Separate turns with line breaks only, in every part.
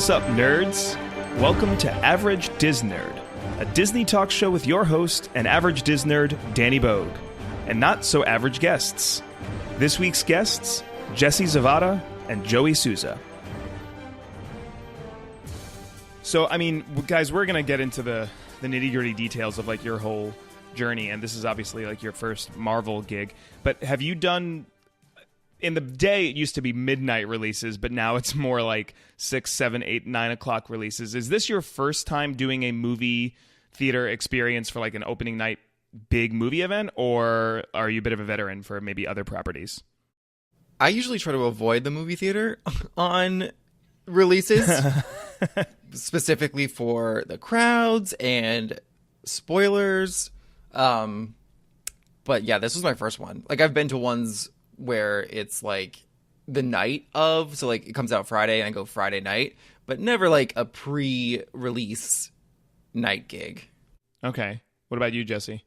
Sup Nerds? Welcome to Average Disnerd, a Disney talk show with your host and average Disnerd, Danny Bogue, and not so average guests. This week's guests, Jesse Zavada and Joey Sousa. So, I mean, guys, we're going to get into the nitty-gritty details of, like, your whole journey, and this is obviously, like, your first Marvel gig. But have you done... In the day, it used to be midnight releases, but now it's more like 6, 7, 8, 9 o'clock releases. Is this your first time doing a movie theater experience for, like, an opening night big movie event, or are you a bit of a veteran for maybe other properties?
I usually try to avoid the movie theater on releases, specifically for the crowds and spoilers. But yeah, this was my first one. Like, I've been to ones where it's like the night of, so like it comes out Friday and I go Friday night, but never like a pre-release night gig.
Okay. What about you, Jesse?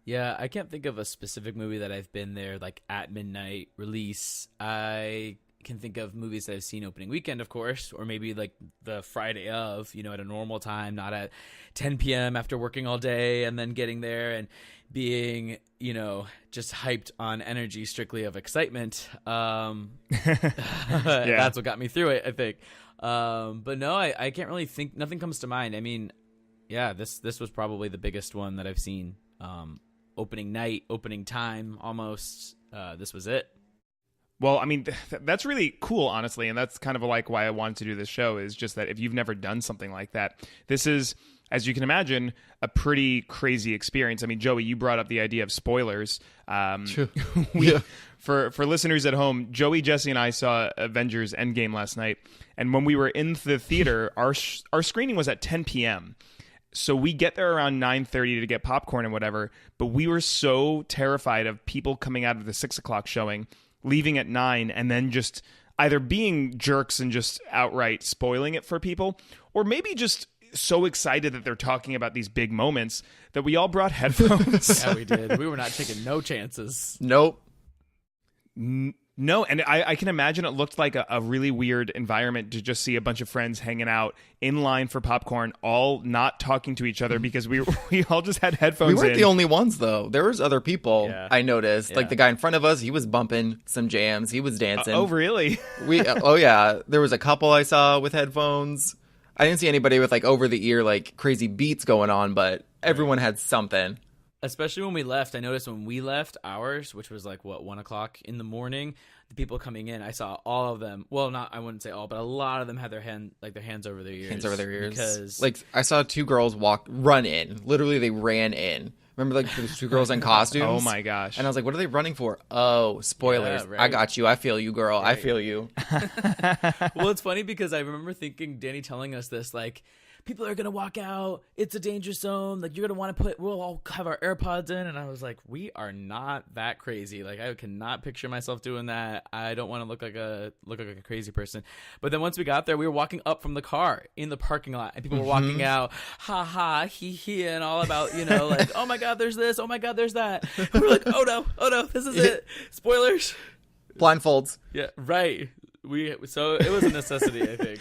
Yeah, I can't think of a specific movie that I've been there like at midnight release. I can think of movies that I've seen opening weekend, of course, or maybe like the Friday of, you know, at a normal time, not at 10 p.m. after working all day and then getting there and being, you know, just hyped on energy strictly of excitement. That's what got me through it, I think. But no, I can't really think, nothing comes to mind. I mean, yeah, this was probably the biggest one that I've seen. Opening night, opening time, almost. This was it.
Well, I mean, that's really cool, honestly, and that's kind of like why I wanted to do this show, is just that if you've never done something like that, this is, as you can imagine, a pretty crazy experience. I mean, Joey, you brought up the idea of spoilers.
True.
For listeners at home, Joey, Jesse, and I saw Avengers Endgame last night, and when we were in the theater, our screening was at 10 p.m., so we get there around 9:30 to get popcorn and whatever, but we were so terrified of people coming out of the 6 o'clock showing, leaving at 9, and then just either being jerks and just outright spoiling it for people, or maybe just so excited that they're talking about these big moments that we all brought headphones.
Yeah, we did. We were not taking no chances.
Nope.
No, and I can imagine it looked like a really weird environment to just see a bunch of friends hanging out in line for popcorn, all not talking to each other because we all just had headphones in.
We weren't the only ones, though. There was other people, I noticed.
Yeah.
Like the guy in front of us, he was bumping some jams. He was dancing.
Oh, really?
Oh, yeah. There was a couple I saw with headphones. I didn't see anybody with like over-the-ear, like crazy beats going on, but everyone had something.
Especially when we left. I noticed when we left ours, which was like, 1 o'clock in the morning, the people coming in, I saw all of them. Well, I wouldn't say all, but a lot of them had their hands over their ears.
Hands over their ears.
Because,
like, I saw two girls run in. Literally, they ran in. Remember, like, those two girls in costumes?
Oh, my gosh.
And I was like, what are they running for? Oh, spoilers.
Yeah, right.
I got you. I feel you, girl.
Right.
I feel you.
well, it's funny because I remember thinking, Danny telling us this, like, people are going to walk out. It's a danger zone. Like, you're going to want to we'll all have our AirPods in. And I was like, we are not that crazy. Like, I cannot picture myself doing that. I don't want to look like a crazy person. But then once we got there, we were walking up from the car in the parking lot, and people were walking out, ha ha, he he, and all about, you know, like, oh my God, there's this. Oh my God, there's that. We were like, oh no, this is it. Spoilers.
Blindfolds.
Yeah, right. So it was a necessity, I think.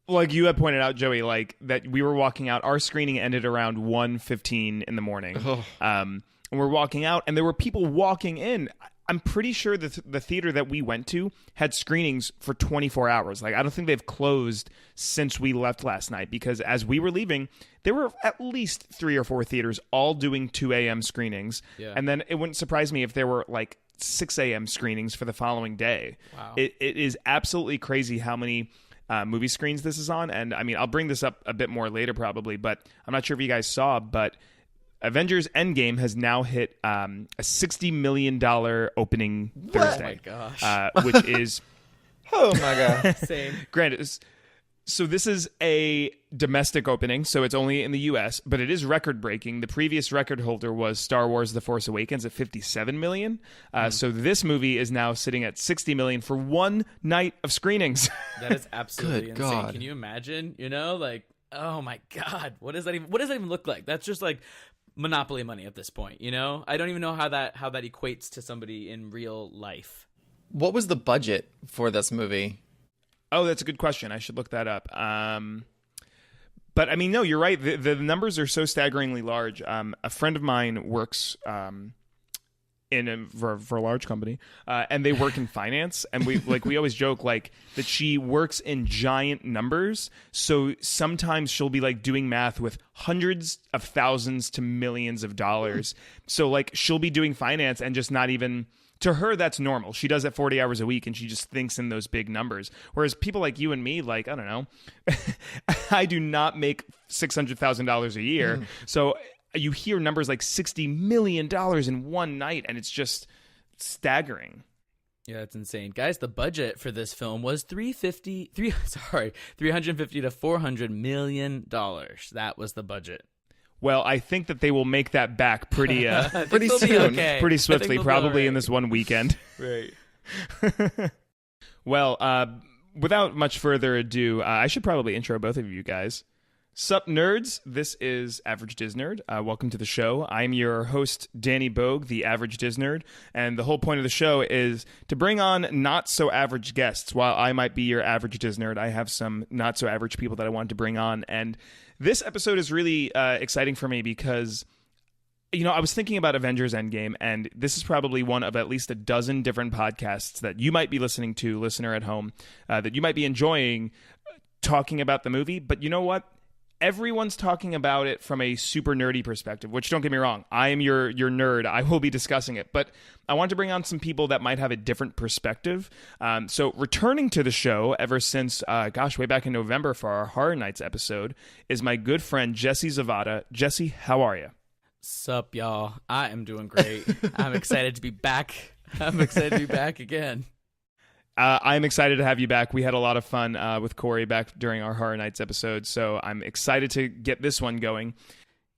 Like you had pointed out, Joey, like that we were walking out. Our screening ended around 1:15 in the morning. And we're walking out, and there were people walking in. I'm pretty sure that the theater that we went to had screenings for 24 hours. Like, I don't think they've closed since we left last night, because as we were leaving, there were at least 3 or 4 theaters all doing 2 a.m. screenings. Yeah. And then it wouldn't surprise me if there were like 6 a.m. screenings for the following day.
Wow.
It is absolutely crazy how many movie screens this is on. And I mean, I'll bring this up a bit more later probably, but I'm not sure if you guys saw, but Avengers Endgame has now hit a $60 million opening Thursday.
Oh my gosh.
Which is...
Oh my God.
Same.
Granted, so this is a domestic opening, so it's only in the U.S., but it is record-breaking. The previous record holder was Star Wars The Force Awakens at $57 million. So this movie is now sitting at $60 million for one night of screenings.
That is absolutely
Good
insane.
God.
Can you imagine? You know, like, oh my God, what does that even look like? That's just like Monopoly money at this point, you know? I don't even know how that equates to somebody in real life.
What was the budget for this movie?
Oh, that's a good question. I should look that up. But I mean, no, you're right. The numbers are so staggeringly large. A friend of mine works for a large company, and they work in finance, and we always joke like that she works in giant numbers. So sometimes she'll be like doing math with hundreds of thousands to millions of dollars. So like she'll be doing finance and just not even. To her, that's normal. She does it 40 hours a week, and she just thinks in those big numbers. Whereas people like you and me, like, I don't know, I do not make $600,000 a year. So you hear numbers like $60 million in one night, and it's just staggering.
Yeah, it's insane. Guys, the budget for this film was $350 to $400 million. That was the budget.
Well, I think that they will make that back pretty
pretty soon,
okay.
pretty swiftly, probably in this one weekend.
Right.
Well, without much further ado, I should probably intro both of you guys. Sup Nerds, this is Average Diz Nerd. Welcome to the show. I'm your host, Danny Bogue, the Average Diz Nerd, and the whole point of the show is to bring on not-so-average guests. While I might be your Average Diz Nerd, I have some not-so-average people that I wanted to bring on, and this episode is really exciting for me because, you know, I was thinking about Avengers Endgame, and this is probably one of at least a dozen different podcasts that you might be listening to, listener at home, that you might be enjoying talking about the movie, but you know what? Everyone's talking about it from a super nerdy perspective, which, don't get me wrong, I am your nerd. I will be discussing it. But I want to bring on some people that might have a different perspective. So returning to the show ever since, way back in November for our Horror Nights episode, is my good friend, Jesse Zavada. Jesse, how are you?
Sup, y'all? I am doing great. I'm excited to be back. I'm excited to be back again.
I'm excited to have you back. We had a lot of fun with Corey back during our Horror Nights episode, so I'm excited to get this one going.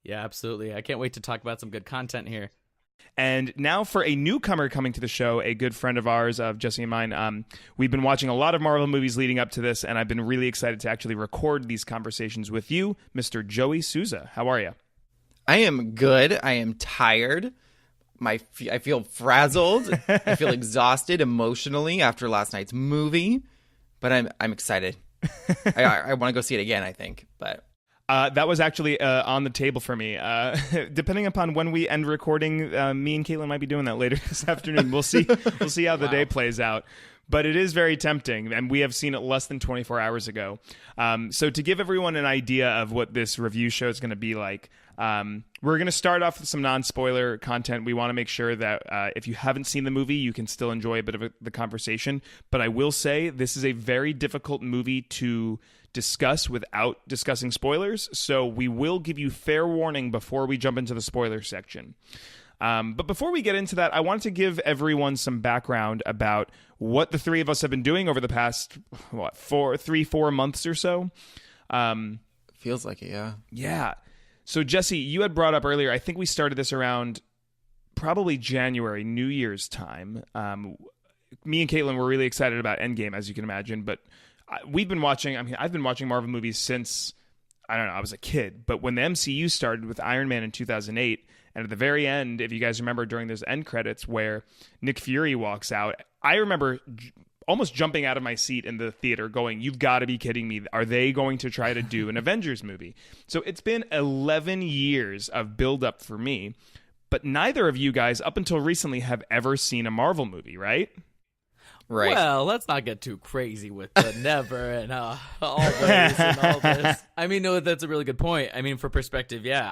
Yeah, absolutely. I can't wait to talk about some good content here.
And now for a newcomer coming to the show, a good friend of ours, of Jesse and mine. We've been watching a lot of Marvel movies leading up to this, and I've been really excited to actually record these conversations with you, Mr. Joey Sousa. How are you?
I am good. I am tired. I feel frazzled. I feel exhausted emotionally after last night's movie, but I'm excited. I want to go see it again, I think. But
that was actually on the table for me. Depending upon when we end recording, me and Caitlin might be doing that later this afternoon. We'll see. We'll see how the day plays out. But it is very tempting, and we have seen it less than 24 hours ago. So to give everyone an idea of what this review show is going to be like, we're going to start off with some non-spoiler content. We want to make sure that if you haven't seen the movie, you can still enjoy a bit of the conversation. But I will say this is a very difficult movie to discuss without discussing spoilers. So we will give you fair warning before we jump into the spoiler section. But before we get into that, I wanted to give everyone some background about what the three of us have been doing over the past, 4 months or so.
feels like it, yeah.
Yeah. So, Jesse, you had brought up earlier, I think we started this around probably January, New Year's time. Me and Caitlin were really excited about Endgame, as you can imagine, but I've been watching Marvel movies since, I don't know, I was a kid. But when the MCU started with Iron Man in 2008, and at the very end, if you guys remember during those end credits where Nick Fury walks out, I remember almost jumping out of my seat in the theater going, you've got to be kidding me. Are they going to try to do an Avengers movie? So it's been 11 years of build-up for me, but neither of you guys, up until recently, have ever seen a Marvel movie, right?
Right.
Well, let's not get too crazy with the never and always and all this. I mean, no, that's a really good point. I mean, for perspective, yeah,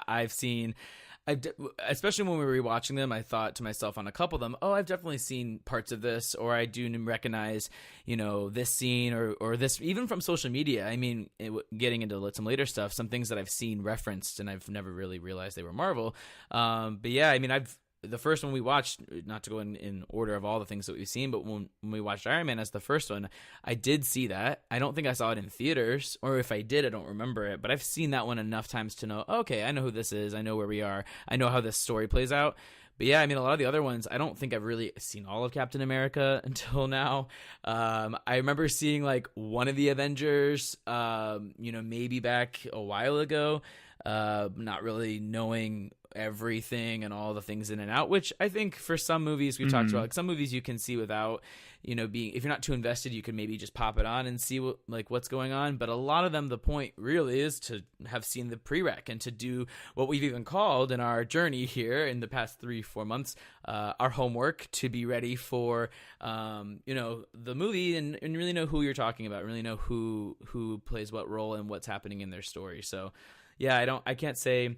especially when we were rewatching them, I thought to myself on a couple of them, I've definitely seen parts of this, or I do recognize, this scene or this, even from social media. I mean, getting into some later stuff, some things that I've seen referenced and I've never really realized they were Marvel. But yeah, I mean, the first one we watched, not to go in order of all the things that we've seen, but when we watched Iron Man as the first one, I did see that. I don't think I saw it in theaters, or if I did, I don't remember it, but I've seen that one enough times to know, okay, I know who this is. I know where we are. I know how this story plays out. But yeah, I mean, a lot of the other ones, I don't think I've really seen all of Captain America until now. I remember seeing like one of the Avengers, maybe back a while ago. not really knowing everything and all the things in and out, which I think for some movies we've talked about, like some movies you can see without, being, if you're not too invested, you can maybe just pop it on and see what's going on. But a lot of them, the point really is to have seen the prereq and to do what we've even called in our journey here in the past 3-4 months, our homework, to be ready for, the movie and really know who you're talking about, really know who plays what role and what's happening in their story. So yeah, I can't say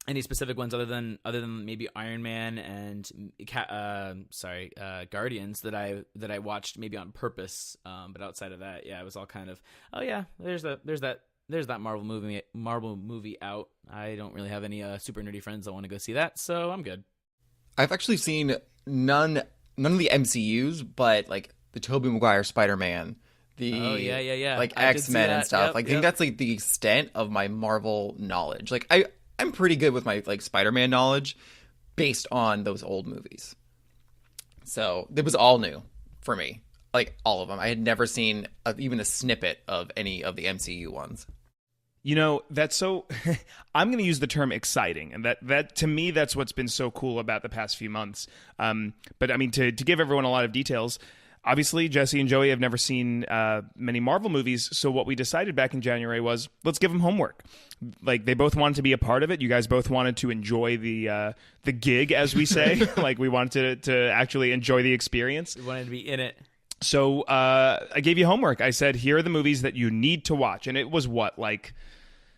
any specific ones other than maybe Iron Man and Guardians that I watched maybe on purpose. But outside of that, yeah, it was all kind of, oh yeah, there's that Marvel movie out. I don't really have any super nerdy friends that want to go see that, so I'm good.
I've actually seen none of the MCUs, but like the Tobey Maguire Spider-Man,
yeah,
like X-Men and stuff. I think that's like the extent of my Marvel knowledge. Like I'm pretty good with my like Spider-Man knowledge based on those old movies. So it was all new for me, like all of them. I had never seen even a snippet of any of the MCU ones.
That's so I'm going to use the term exciting, and that to me, that's what's been so cool about the past few months. But I mean, to give everyone a lot of details, obviously Jesse and Joey have never seen many Marvel movies. So what we decided back in January was, let's give them homework. Like, they both wanted to be a part of it. You guys both wanted to enjoy the gig, as we say. Like, we wanted to actually enjoy the experience.
We wanted to be in it.
So I gave you homework. I said, here are the movies that you need to watch. And it was like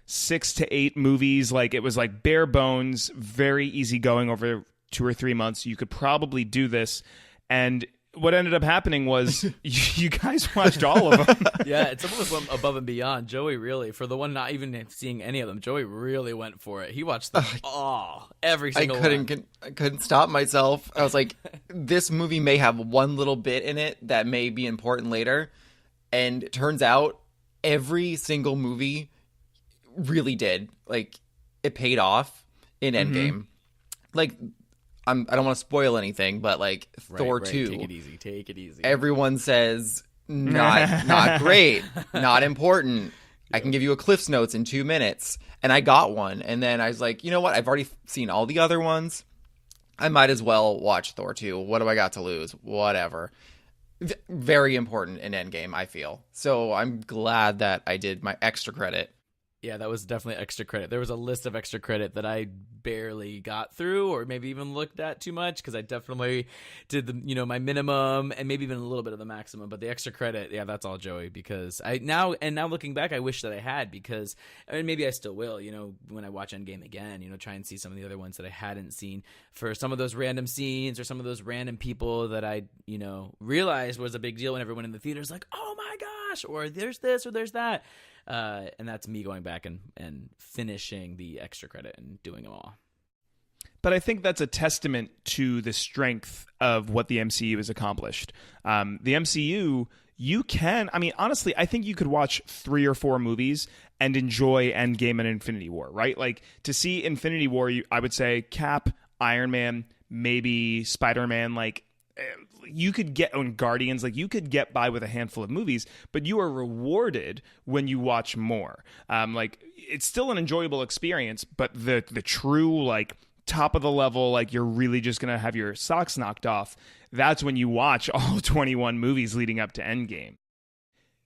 6 to 8 movies. Like, it was like bare bones, very easy going over 2 or 3 months. You could probably do this. And what ended up happening was you guys watched all of them.
Yeah, it's almost went above and beyond. Joey really, for the one not even seeing any of them, Joey really went for it. He watched them all, every single one.
I couldn't stop myself. I was like, this movie may have one little bit in it that may be important later. And it turns out every single movie really did. Like, it paid off in Endgame. Like, I don't want to spoil anything, but like Thor 2.
Take it easy.
Everyone says not great, not important. I can give you a Cliff's Notes in 2 minutes. And I got one. And then I was like, you know what? I've already seen all the other ones. I might as well watch Thor 2. What do I got to lose? Whatever. Very important in Endgame, I feel. So I'm glad that I did my extra credit.
Yeah, that was definitely extra credit. There was a list of extra credit that I barely got through, or maybe even looked at too much, because I definitely did the my minimum and maybe even a little bit of the maximum. But the extra credit, yeah, that's all Joey. Because now looking back, I wish that I had, because maybe I still will. When I watch Endgame again, try and see some of the other ones that I hadn't seen for some of those random scenes or some of those random people that I realized was a big deal when everyone in the theater is like, oh my gosh, or there's this or there's that. And that's me going back and finishing the extra credit and doing them all.
But I think that's a testament to the strength of what the MCU has accomplished. The MCU, honestly, I think you could watch 3 or 4 movies and enjoy Endgame and Infinity War, right? Like, to see Infinity War, I would say Cap, Iron Man, maybe Spider-Man, like, you could get on Guardians, like you could get by with a handful of movies, but you are rewarded when you watch more. Like, it's still an enjoyable experience, but the true, like, top of the level, like, you're really just gonna have your socks knocked off, that's when you watch all 21 movies leading up to Endgame.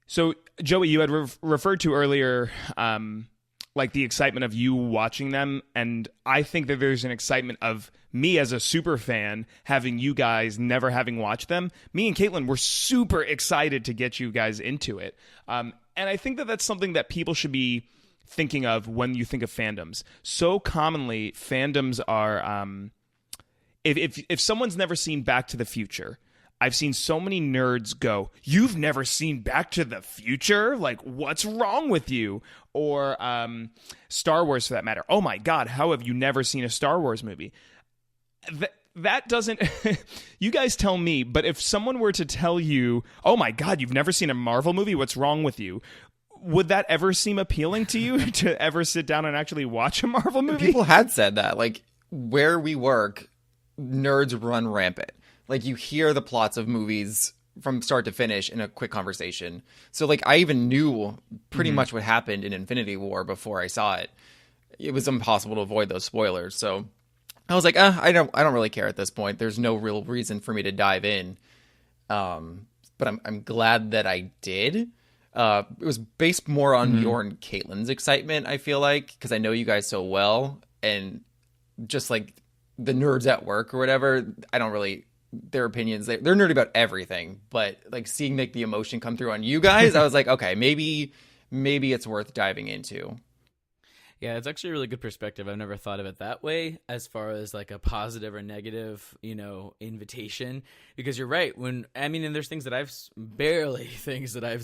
So Joey, you had referred to earlier like the excitement of you watching them, and I think that there's an excitement of me as a super fan having you guys never having watched them. Me and Caitlin were super excited to get you guys into it, and I think that that's something that people should be thinking of when you think of fandoms. So commonly, fandoms are if someone's never seen Back to the Future, I've seen so many nerds go, "You've never seen Back to the Future? Like, what's wrong with you?" Or Star Wars, for that matter. "Oh my God, how have you never seen a Star Wars movie?" That doesn't... You guys tell me, but if someone were to tell you, "Oh my God, you've never seen a Marvel movie? What's wrong with you?" Would that ever seem appealing to you to ever sit down and actually watch a Marvel movie?
People had said that. Like, where we work, nerds run rampant. Like, you hear the plots of movies from start to finish in a quick conversation. So, like, I even knew pretty much what happened in Infinity War before I saw it. it was impossible to avoid those spoilers. So I was like, I don't really care at this point. There's no real reason for me to dive in. But I'm glad that I did. It was based more on your and Caitlin's excitement, I feel like, because I know you guys so well, and just like the nerds at work or whatever, I don't really, their opinions, they're nerdy about everything, but like seeing like the emotion come through on you guys, I was like, okay, maybe it's worth diving into.
Yeah, it's actually a really good perspective. I've never thought of it that way as far as like a positive or negative, invitation. Because you're right. And there's things that I've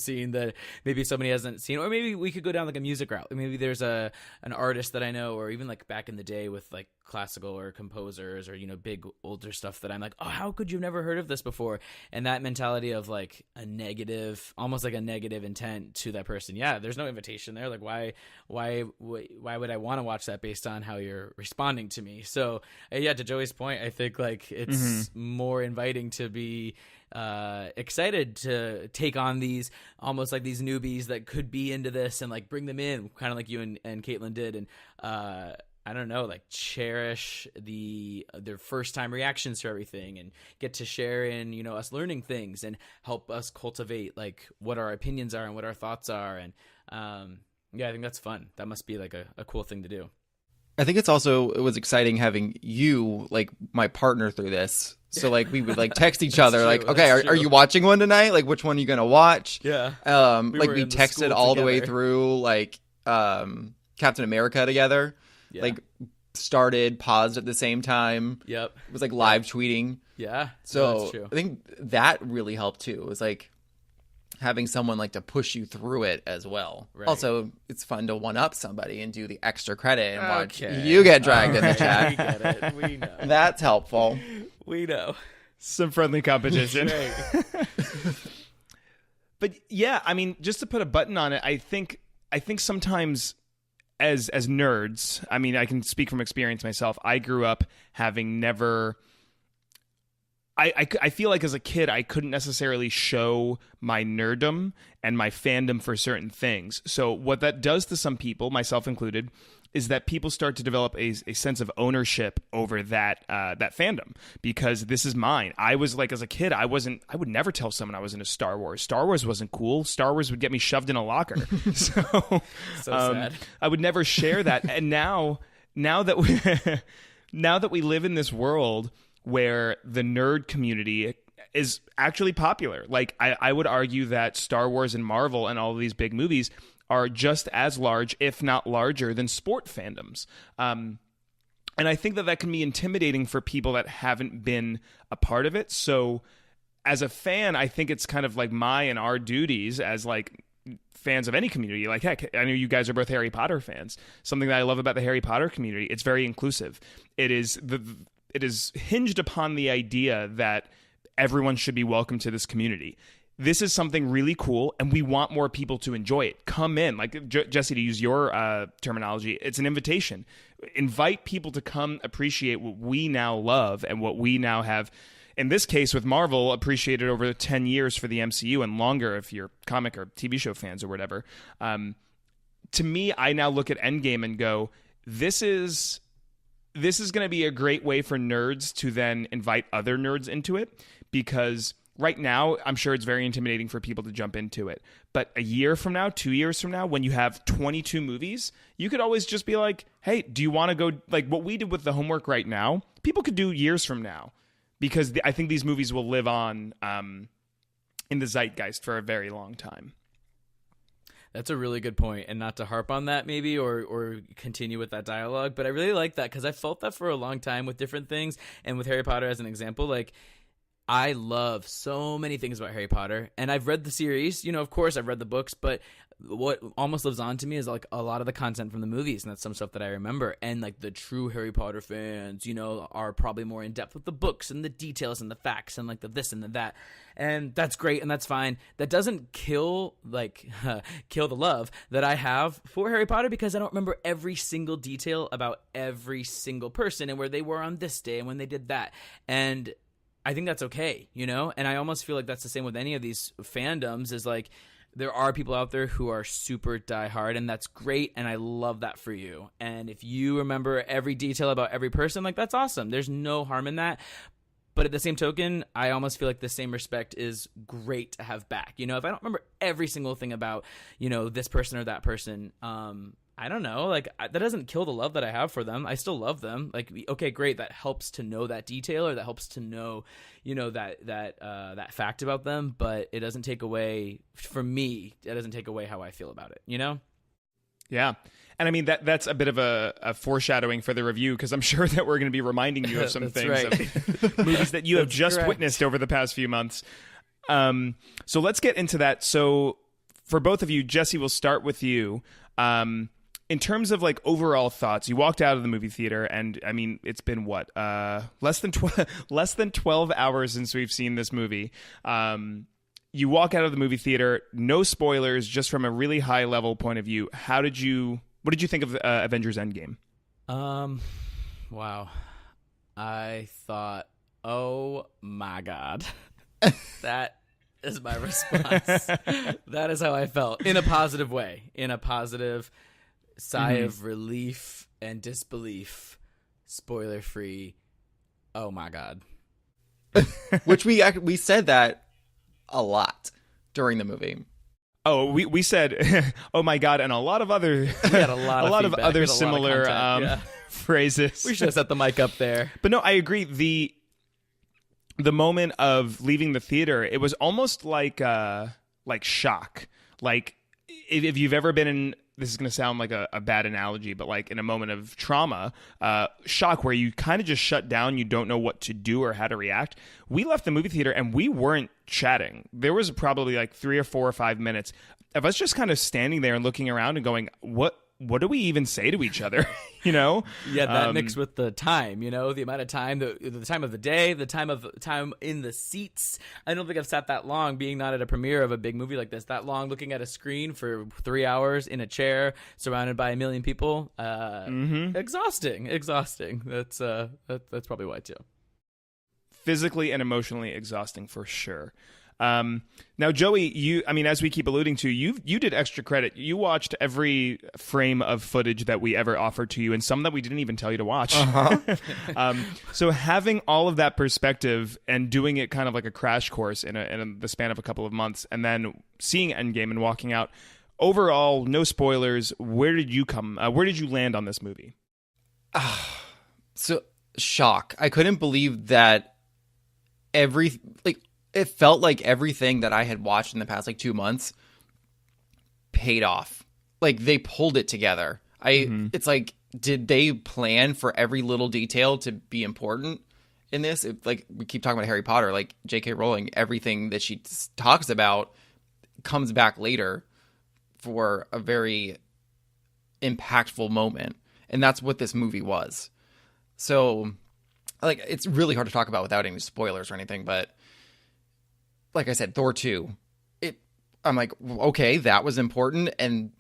seen that maybe somebody hasn't seen, or maybe we could go down like a music route. Maybe there's an artist that I know, or even like back in the day with like classical or composers or, big older stuff that I'm like, oh, how could you have never heard of this before? And that mentality of like a negative, almost like a negative intent to that person. Yeah, there's no invitation there. Like why would I want to watch that based on how you're responding to me? So yeah, to Joey's point, I think like it's more inviting to be excited to take on these almost like these newbies that could be into this and like bring them in, kind of like you and Caitlin did, and I don't know, like cherish their first time reactions to everything and get to share in, us learning things and help us cultivate like what our opinions are and what our thoughts are. And yeah, I think that's fun. That must be like a cool thing to do.
I think it was exciting having you, like my partner through this. So like we would like text each other
true,
like, okay, are you watching one tonight? Like which one are you going to watch?
Yeah.
We texted all the way through like Captain America together. Yeah. Like started, paused at the same time.
Yep.
It was like live tweeting.
Yeah.
So
that's true.
I think that really helped too. It was like having someone like to push you through it as well. Right. Also, it's fun to one up somebody and do the extra credit and watch you get dragged in the chat.
We get it. We know.
That's helpful.
We know.
Some friendly competition. But yeah, just to put a button on it, I think sometimes as nerds, I can speak from experience myself. I grew up having never. I feel like as a kid, I couldn't necessarily show my nerddom and my fandom for certain things. So what that does to some people, myself included, is that people start to develop a sense of ownership over that fandom, because this is mine. I was like, as a kid, I would never tell someone I was into Star Wars. Star Wars wasn't cool. Star Wars would get me shoved in a locker. So
sad.
I would never share that. And now that we live in this world where the nerd community is actually popular. Like, I would argue that Star Wars and Marvel and all of these big movies are just as large, if not larger, than sport fandoms. And I think that can be intimidating for people that haven't been a part of it. So as a fan, I think it's kind of like my and our duties as like fans of any community. Like, heck, I know you guys are both Harry Potter fans. Something that I love about the Harry Potter community, it's very inclusive. It is hinged upon the idea that everyone should be welcome to this community. This is something really cool, and we want more people to enjoy it. Come in. Like, Jesse, to use your terminology, it's an invitation. Invite people to come appreciate what we now love and what we now have, in this case with Marvel, appreciated over 10 years for the MCU and longer if you're comic or TV show fans or whatever. To me, I now look at Endgame and go, this is going to be a great way for nerds to then invite other nerds into it, because right now, I'm sure it's very intimidating for people to jump into it. But a year from now, 2 years from now, when you have 22 movies, you could always just be like, hey, do you want to go? Like what we did with the homework right now, people could do years from now, because I think these movies will live on in the zeitgeist for a very long time.
That's a really good point, and not to harp on that maybe or continue with that dialogue, but I really like that because I felt that for a long time with different things, and with Harry Potter as an example. Like, I love so many things about Harry Potter, and I've read the series, of course I've read the books, but what almost lives on to me is like a lot of the content from the movies, and that's some stuff that I remember. And like the true Harry Potter fans, are probably more in depth with the books and the details and the facts and like the this and the that. And that's great, and that's fine. That doesn't kill the love that I have for Harry Potter, because I don't remember every single detail about every single person and where they were on this day and when they did that. And I think that's okay, And I almost feel like that's the same with any of these fandoms, is like, there are people out there who are super diehard, and that's great, and I love that for you. And if you remember every detail about every person, like, that's awesome. There's no harm in that. But at the same token, I almost feel like the same respect is great to have back. You know, if I don't remember every single thing about, you know, this person or that person, I don't know, like, that doesn't kill the love that I have for them. I still love them. Like, okay, great. That helps to know that detail, or that helps to know, you know, that fact about them. But it doesn't take away, for me, it doesn't take away how I feel about it, you know?
Yeah. And I mean, that's a bit of a foreshadowing for the review, because I'm sure that we're going to be reminding you of some things,
right.
of movies that you have just
correct.
witnessed over the past few months. So let's get into that. So for both of you, Jesse, we'll start with you. In terms of like overall thoughts, you walked out of the movie theater, and I mean, it's been what, less than 12 hours since we've seen this movie. You walk out of the movie theater, no spoilers, just from a really high level point of view. What did you think of Avengers Endgame?
Wow. I thought, oh my God. That is my response. That is how I felt, in a positive way, in a positive sigh of relief and disbelief. Spoiler free. Oh my God.
Which we said that a lot during the movie.
Oh, we said, oh my God, and a lot of other,
We had a lot of
of
feedback.
other
We had a lot of
similar
content,
phrases.
We should have set the mic up there.
But no, I agree. The moment of leaving the theater, it was almost like shock. Like, if you've ever been in, this is going to sound like a bad analogy, but like in a moment of trauma, shock, where you kind of just shut down, you don't know what to do or how to react. We left the movie theater and we weren't chatting. There was probably like 3 or 4 or 5 minutes of us just kind of standing there and looking around and going, what do we even say to each other? You know?
Yeah, that mixed with the time, you know, the amount of time, the time of the day, the time in the seats. I don't think I've sat that long, being not at a premiere of a big movie like this, that long looking at a screen for 3 hours in a chair surrounded by a million people. Exhausting. That's probably why too.
Physically and emotionally exhausting for sure. Now, Joey, as we keep alluding to, you did extra credit. You watched every frame of footage that we ever offered to you, and some that we didn't even tell you to watch. So having all of that perspective and doing it kind of like a crash course in the span of a couple of months, and then seeing Endgame and walking out, overall, no spoilers. Where did you land on this movie?
So, shock. I couldn't believe that it felt like everything that I had watched in the past 2 months paid off. Like, they pulled it together. It's like, did they plan for every little detail to be important in this? Like, we keep talking about Harry Potter, like J.K. Rowling, everything that she talks about comes back later for a very impactful moment. And that's what this movie was. So, like, it's really hard to talk about without any spoilers or anything, but like I said, Thor 2, I'm like, okay, that was important, and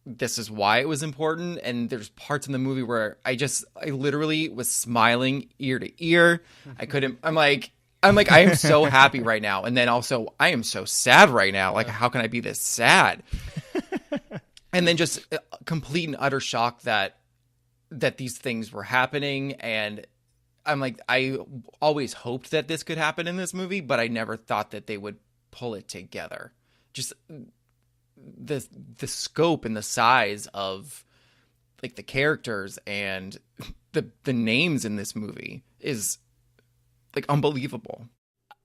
this is why it was important. And there's parts in the movie where I literally was smiling ear to ear. I'm like, I am so happy right now. And then also, I am so sad right now. Like, how can I be this sad? And then just complete and utter shock that these things were happening. And I'm like, I always hoped that this could happen in this movie, but I never thought that they would pull it together. Just the scope and the size of like the characters and the names in this movie is like unbelievable.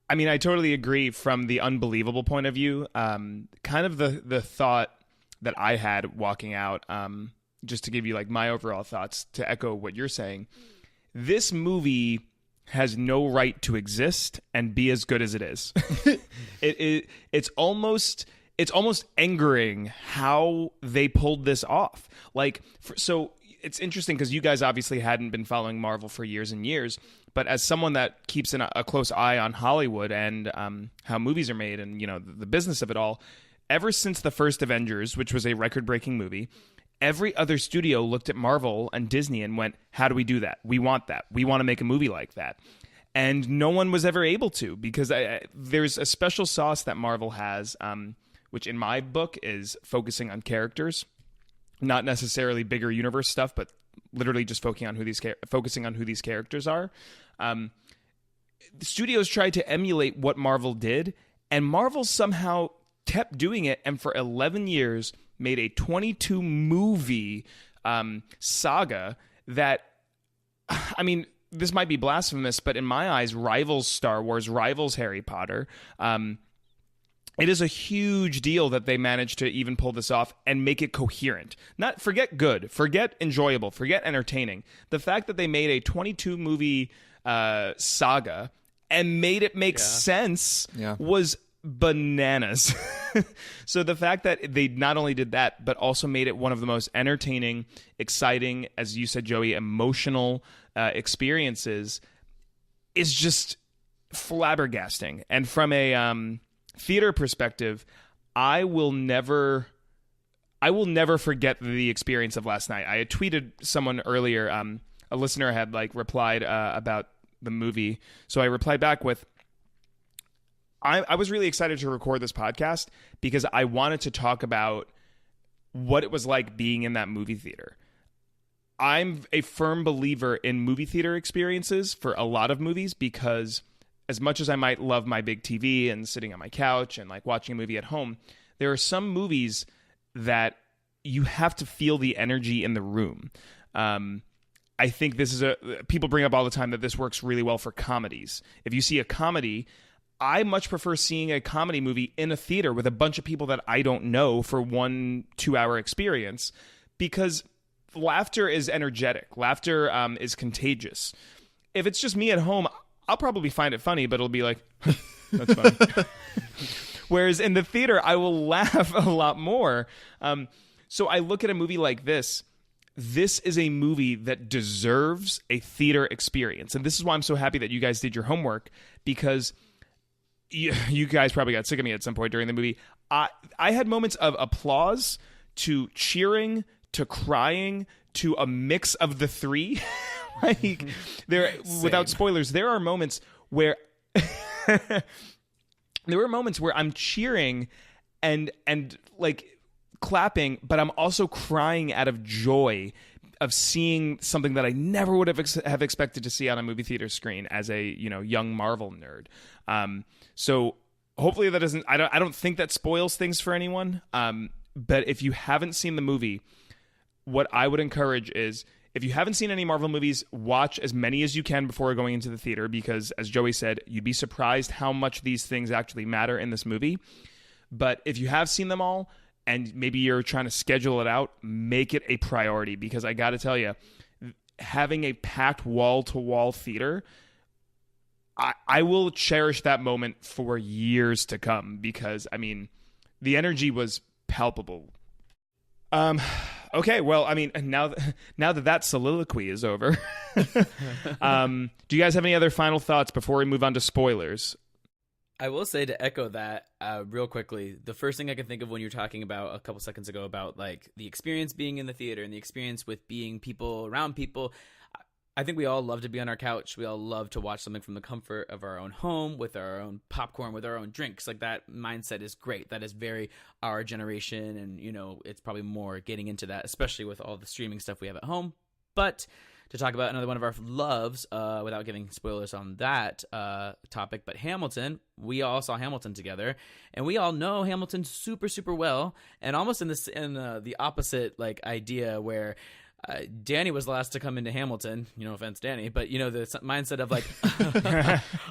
I mean, I totally agree from the unbelievable point of view. Kind of the thought that I had walking out, just to give you like my overall thoughts to echo what you're saying. This movie has no right to exist and be as good as it is. It's almost angering how they pulled this off. Like, so it's interesting because you guys obviously hadn't been following Marvel for years and years, but as someone that keeps a close eye on Hollywood and how movies are made and, you know, the business of it all, ever since the first Avengers, which was a record-breaking movie, every other studio looked at Marvel and Disney and went, how do we do that? We want that. We want to make a movie like that. And no one was ever able to, because there's a special sauce that Marvel has which in my book is focusing on characters, not necessarily bigger universe stuff, but literally just focusing on who these characters are. The studios tried to emulate what Marvel did, and Marvel somehow kept doing it, and for 11 years made a 22 movie saga that, I mean, this might be blasphemous, but in my eyes, rivals Star Wars, rivals Harry Potter. It is a huge deal that they managed to even pull this off and make it coherent. Not forget good, forget enjoyable, forget entertaining. The fact that they made a 22 movie saga and made it make sense was bananas. So the fact that they not only did that, but also made it one of the most entertaining, exciting, as you said, Joey, emotional experiences is just flabbergasting. And from a theater perspective, I will never forget the experience of last night. I had tweeted someone earlier, a listener had replied about the movie. So I replied back with, I was really excited to record this podcast because I wanted to talk about what it was like being in that movie theater. I'm a firm believer in movie theater experiences for a lot of movies because as much as I might love my big TV and sitting on my couch and watching a movie at home, there are some movies that you have to feel the energy in the room. I think this is people bring up all the time that this works really well for comedies. If you see a comedy, I much prefer seeing a comedy movie in a theater with a bunch of people that I don't know for 1-2 hour experience because laughter is energetic. Laughter is contagious. If it's just me at home, I'll probably find it funny, but it'll be like, that's funny. Whereas in the theater, I will laugh a lot more. So I look at a movie like this. This is a movie that deserves a theater experience. And this is why I'm so happy that you guys did your homework because you guys probably got sick of me at some point during the movie. I had moments of applause to cheering to crying to a mix of the three. Without spoilers, there are moments where I'm cheering and clapping, but I'm also crying out of joy of seeing something that I never would have expected to see on a movie theater screen as a young Marvel nerd. So hopefully that doesn't. I don't think that spoils things for anyone. But if you haven't seen the movie, what I would encourage is, if you haven't seen any Marvel movies, watch as many as you can before going into the theater because, as Joey said, you'd be surprised how much these things actually matter in this movie. But if you have seen them all and maybe you're trying to schedule it out, make it a priority because I got to tell you, having a packed wall-to-wall theater, I will cherish that moment for years to come because, I mean, the energy was palpable. Okay, well, I mean, now that soliloquy is over, do you guys have any other final thoughts before we move on to spoilers?
I will say, to echo that real quickly, the first thing I can think of when you're talking about a couple seconds ago about the experience being in the theater and the experience with being around people, I think we all love to be on our couch. We all love to watch something from the comfort of our own home with our own popcorn, with our own drinks. That mindset is great. That is very our generation. And, it's probably more getting into that, especially with all the streaming stuff we have at home. But to talk about another one of our loves, without giving spoilers on that topic, but Hamilton, we all saw Hamilton together, and we all know Hamilton super, super well, and almost in the opposite idea where Danny was the last to come into Hamilton. No offense, Danny, but the mindset of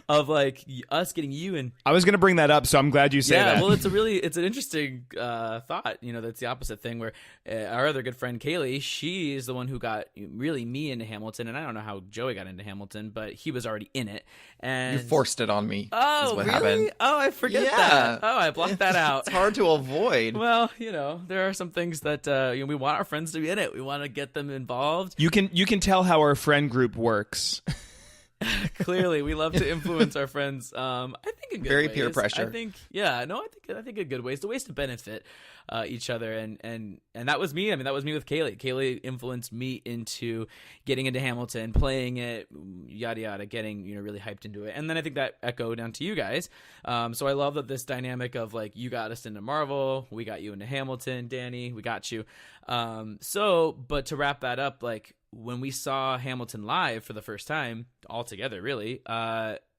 of us getting you in.
I was going to bring that up, so I'm glad you say that.
Yeah, well, it's an interesting thought. That's the opposite thing where our other good friend Kaylee, she is the one who got really me into Hamilton, and I don't know how Joey got into Hamilton, but he was already in it. And
you forced it on me.
Oh,
is what
really?
happened.
Oh, I forget that. Oh, I blocked that out.
It's hard to avoid.
Well, there are some things that we want our friends to be in it. We want to get them involved.
You can tell how our friend group works.
Clearly, we love to influence our friends. I think in good
Very
ways.
peer pressure.
I think, yeah, no, I think in good ways. The ways to benefit. each other, and that was me. I mean, that was me with Kaylee. Kaylee influenced me into getting into Hamilton, playing it, yada yada, getting really hyped into it, and then I think that echoed down to you guys. So I love that this dynamic of like, you got us into Marvel, we got you into Hamilton, Danny, we got you. But to wrap that up, like when we saw Hamilton live for the first time, all together, really,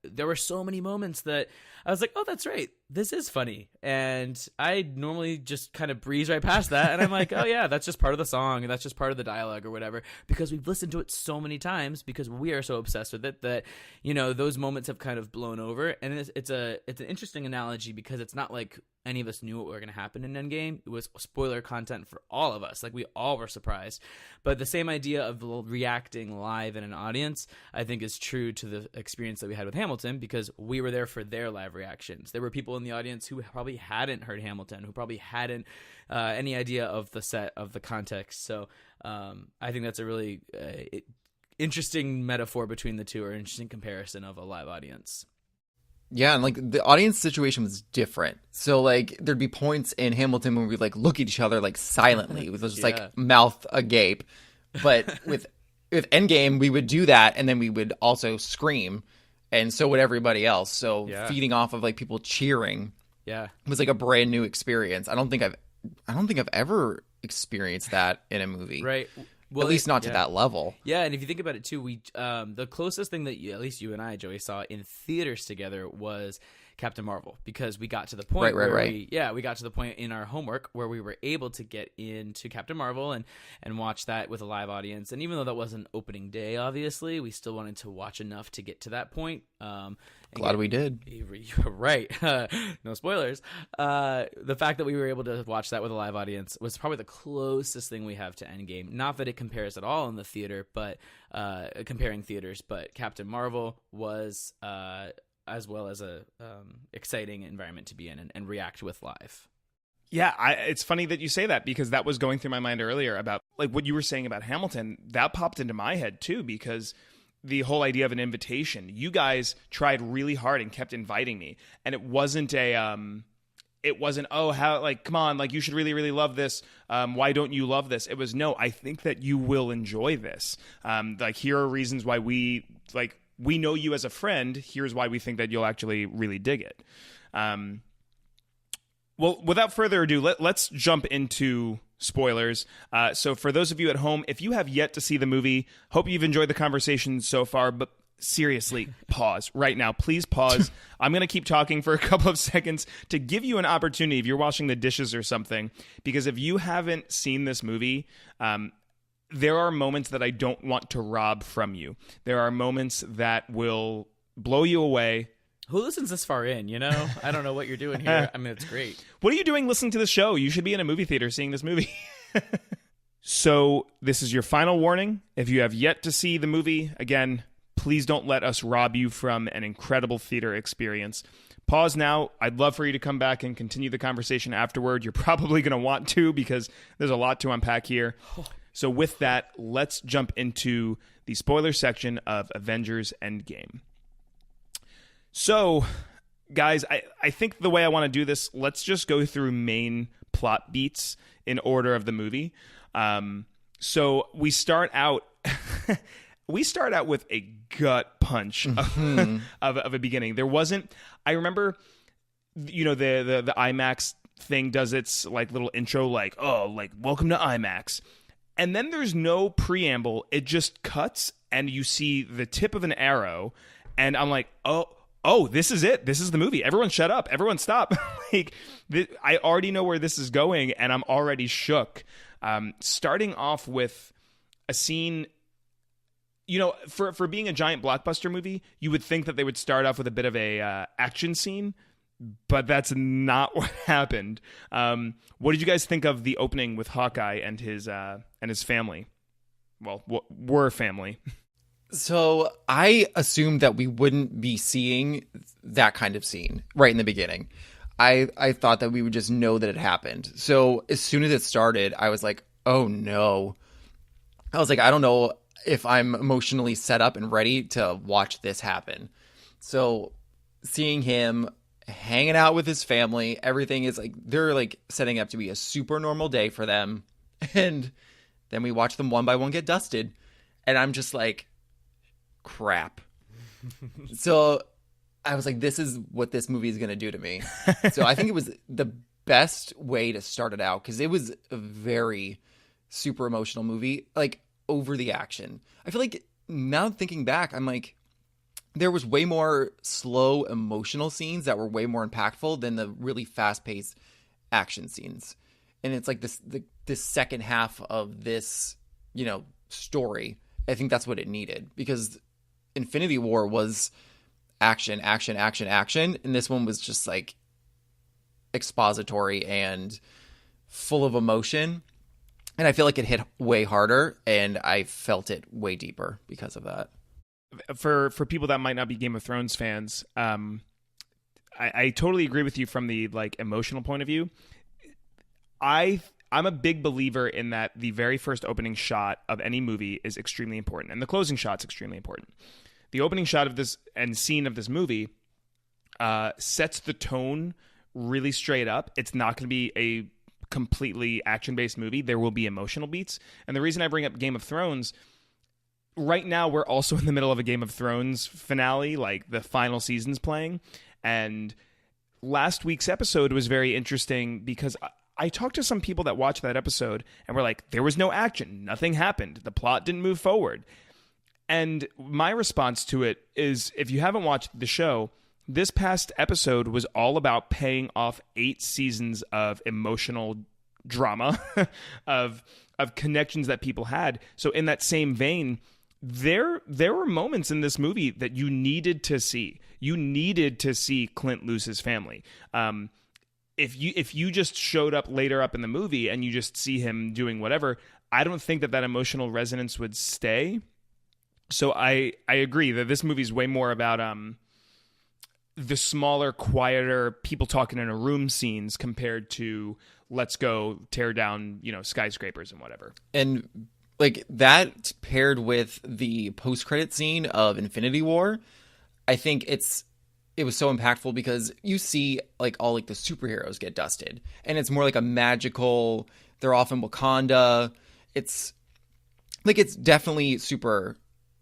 there were so many moments that I was like, oh, that's right, this is funny. And I normally just kind of breeze right past that. And I'm like, oh yeah, that's just part of the song, and that's just part of the dialogue or whatever, because we've listened to it so many times, because we are so obsessed with it that, those moments have kind of blown over. And it's an interesting analogy, because it's not like any of us knew what were going to happen in Endgame. It was spoiler content for all of us. Like, we all were surprised. But the same idea of reacting live in an audience, I think, is true to the experience that we had with Hamilton, because we were there for their live reactions. There were people in the audience who probably hadn't heard Hamilton, who probably hadn't any idea of the set, of the context. So I think that's a really interesting metaphor between the two, or interesting comparison of a live audience.
Yeah, and like the audience situation was different. So like there'd be points in Hamilton when we'd like look at each other like silently with just like mouth agape. But with Endgame, we would do that, and then we would also scream, and so would everybody else. So feeding off of like people cheering, was like a brand new experience. I don't think I've ever experienced that in a movie,
right? Well,
at least not to that level.
Yeah, and if you think about it too, we the closest thing that at least you and I, Joey, saw in theaters together was Captain Marvel, because we got to the point we got to the point in our homework where we were able to get into Captain Marvel and watch that with a live audience. And even though that wasn't opening day, obviously, we still wanted to watch enough to get to that point.
Glad we did.
You're right. No spoilers. The fact that we were able to watch that with a live audience was probably the closest thing we have to Endgame. Not that it compares at all in the theater, but comparing theaters, but Captain Marvel was as well as a exciting environment to be in and react with live.
Yeah, it's funny that you say that, because that was going through my mind earlier about like what you were saying about Hamilton. That popped into my head too, because the whole idea of an invitation, you guys tried really hard and kept inviting me, and it wasn't oh, how, like, come on, like, you should really, really love this. Why don't you love this? It was, no, I think that you will enjoy this. Like, here are reasons why we know you as a friend. Here's why we think that you'll actually really dig it. Well, without further ado, let's jump into spoilers. So for those of you at home, if you have yet to see the movie, hope you've enjoyed the conversation so far, but seriously, pause right now. Please pause. I'm going to keep talking for a couple of seconds to give you an opportunity if you're washing the dishes or something, because if you haven't seen this movie, there are moments that I don't want to rob from you. There are moments that will blow you away.
Who listens this far in, I don't know what you're doing here. I mean, it's great.
What are you doing listening to the show? You should be in a movie theater seeing this movie. So this is your final warning. If you have yet to see the movie, again, please don't let us rob you from an incredible theater experience. Pause now. I'd love for you to come back and continue the conversation afterward. You're probably going to want to, because there's a lot to unpack here. So with that, let's jump into the spoiler section of Avengers Endgame. So, guys, I think the way I want to do this, let's just go through main plot beats in order of the movie. So we start out with a gut punch of a beginning. There wasn't. I remember, the IMAX thing does its like little intro, like, oh, like, welcome to IMAX. And then there's no preamble. It just cuts and you see the tip of an arrow. And I'm like, oh, this is it. This is the movie. Everyone shut up. Everyone stop. I already know where this is going, and I'm already shook. Starting off with a scene, for being a giant blockbuster movie, you would think that they would start off with a bit of a action scene, but that's not what happened. What did you guys think of the opening with Hawkeye and his family? Well, were family.
So I assumed that we wouldn't be seeing that kind of scene right in the beginning. I thought that we would just know that it happened. So as soon as it started, I was like, oh no. I was like, I don't know if I'm emotionally set up and ready to watch this happen. So seeing him hanging out with his family. Everything is like, they're like setting up to be a super normal day for them. And then we watch them one by one get dusted. And I'm just like, crap. So I was like, this is what this movie is going to do to me. So I think it was the best way to start it out, because it was a very super emotional movie, like over the action. I feel like now thinking back, I'm like, there was way more slow emotional scenes that were way more impactful than the really fast-paced action scenes. And it's like this second half of this, story. I think that's what it needed, because Infinity War was action, action, action, action, and this one was just like expository and full of emotion. And I feel like it hit way harder, and I felt it way deeper because of that.
For people that might not be Game of Thrones fans, I totally agree with you from the like emotional point of view. I'm a big believer in that the very first opening shot of any movie is extremely important, and the closing shot's extremely important. The opening shot of this and scene of this movie sets the tone really straight up. It's not going to be a completely action-based movie. There will be emotional beats. And the reason I bring up Game of Thrones, right now we're also in the middle of a Game of Thrones finale, like the final season's playing. And last week's episode was very interesting because I talked to some people that watched that episode and were like, there was no action. Nothing happened. The plot didn't move forward. And my response to it is, if you haven't watched the show, this past episode was all about paying off 8 seasons of emotional drama, of connections that people had. So in that same vein, there were moments in this movie that you needed to see. You needed to see Clint lose his family. If you just showed up later up in the movie and you just see him doing whatever, I don't think that emotional resonance would stay. So I agree that this movie is way more about the smaller, quieter, people talking in a room scenes compared to let's go tear down, skyscrapers and whatever. And
like that paired with the post-credit scene of Infinity War, I think it was so impactful because you see like all like the superheroes get dusted, and it's more like a magical, they're off in Wakanda. It's like, it's definitely super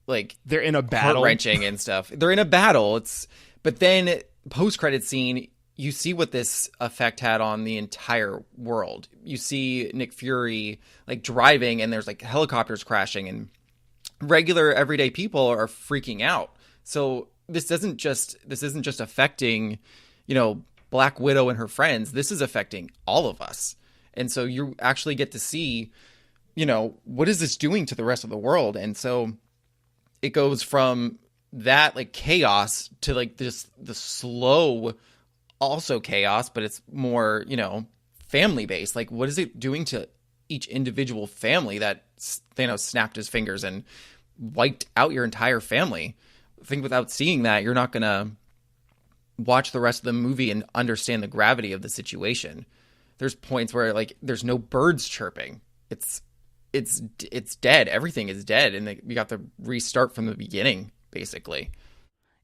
like
they're in a battle,
heart-wrenching and stuff. They're in a battle. But then post-credit scene, you see what this effect had on the entire world. You see Nick Fury like driving, and there's like helicopters crashing, and regular everyday people are freaking out. So this isn't just affecting, Black Widow and her friends. This is affecting all of us. And so you actually get to see, what is this doing to the rest of the world? And so it goes from that like chaos to like the slow also chaos, but it's more, family based. Like, what is it doing to each individual family that Thanos snapped his fingers and wiped out your entire family? I think without seeing that, you're not going to watch the rest of the movie and understand the gravity of the situation. There's points where like there's no birds chirping. It's dead. Everything is dead. And we got to restart from the beginning, basically.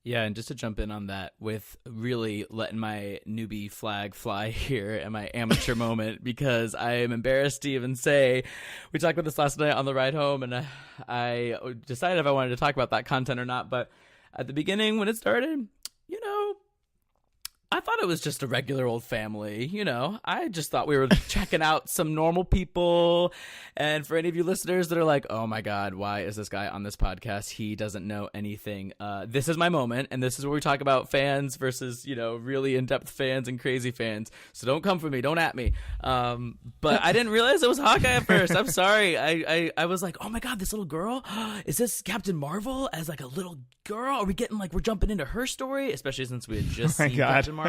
Yeah, and just to jump in on that, with really letting my newbie flag fly here and my amateur moment, because I am embarrassed to even say, we talked about this last night on the ride home, and I decided if I wanted to talk about that content or not. But at the beginning, when it started, I thought it was just a regular old family. I just thought we were checking out some normal people. And for any of you listeners that are like, oh my God, why is this guy on this podcast? He doesn't know anything. This is my moment. And this is where we talk about fans versus, really in-depth fans and crazy fans. So don't come for me. Don't at me. But I didn't realize it was Hawkeye at first. I'm sorry. I was like, oh my God, this little girl? Is this Captain Marvel as like a little girl? Are we getting like, we're jumping into her story? Especially since we had just seen Captain Marvel.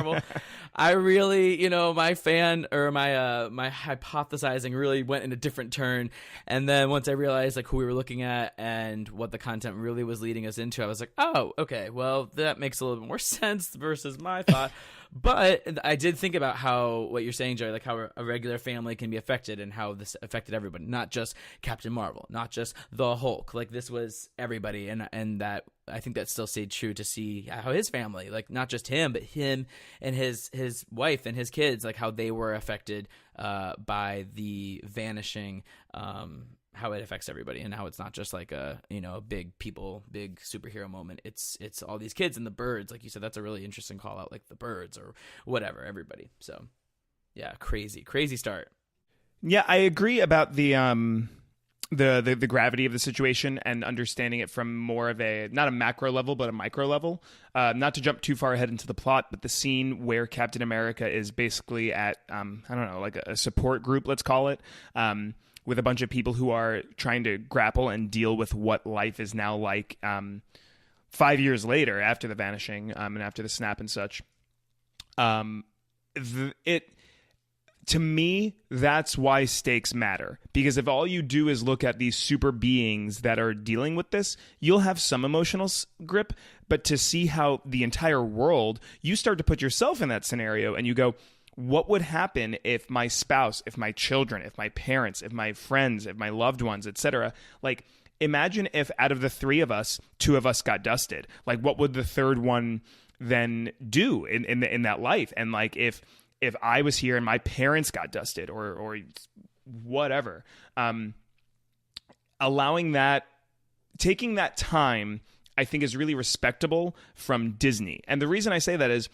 I really, my fan or my hypothesizing really went in a different turn. And then once I realized like who we were looking at and what the content really was leading us into, I was like, oh, okay, well, that makes a little bit more sense versus my thought. But I did think about how what you're saying, Jerry, like how a regular family can be affected and how this affected everybody, not just Captain Marvel, not just the Hulk. Like this was everybody, and that I think that still stayed true to see how his family, like not just him, but him and his wife and his kids, like how they were affected by the vanishing. How it affects everybody, and how it's not just like a big superhero moment. It's all these kids and the birds, like you said. That's a really interesting call out, like the birds or whatever, everybody. So yeah, crazy start.
Yeah, I agree about the gravity of the situation and understanding it from more of a, not a macro level, but a micro level. Not to jump too far ahead into the plot, but the scene where Captain America is basically at, I don't know, like a support group, let's call it, with a bunch of people who are trying to grapple and deal with what life is now like 5 years later after the vanishing and after the snap and such. To me, that's why stakes matter. Because if all you do is look at these super beings that are dealing with this, you'll have some emotional grip. But to see how the entire world, you start to put yourself in that scenario and you go, what would happen if my spouse, if my children, if my parents, if my friends, if my loved ones, etc. Like, imagine if out of the three of us, two of us got dusted. Like, what would the third one then do in that life? And like, if I was here and my parents got dusted or whatever, allowing that, taking that time, I think is really respectable from Disney. And the reason I say that is,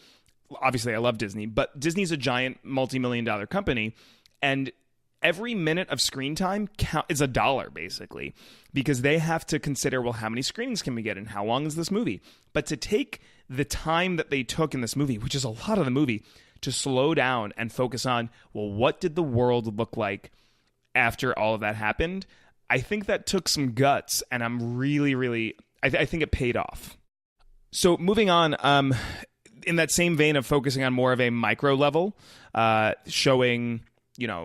obviously, I love Disney, but Disney's a giant multi-million-dollar company, and every minute of screen time is $1, basically, because they have to consider, well, how many screenings can we get, and how long is this movie? But to take the time that they took in this movie, which is a lot of the movie, to slow down and focus on, well, what did the world look like after all of that happened? I think that took some guts, and I'm really, I think it paid off. So moving on, in that same vein of focusing on more of a micro level, showing,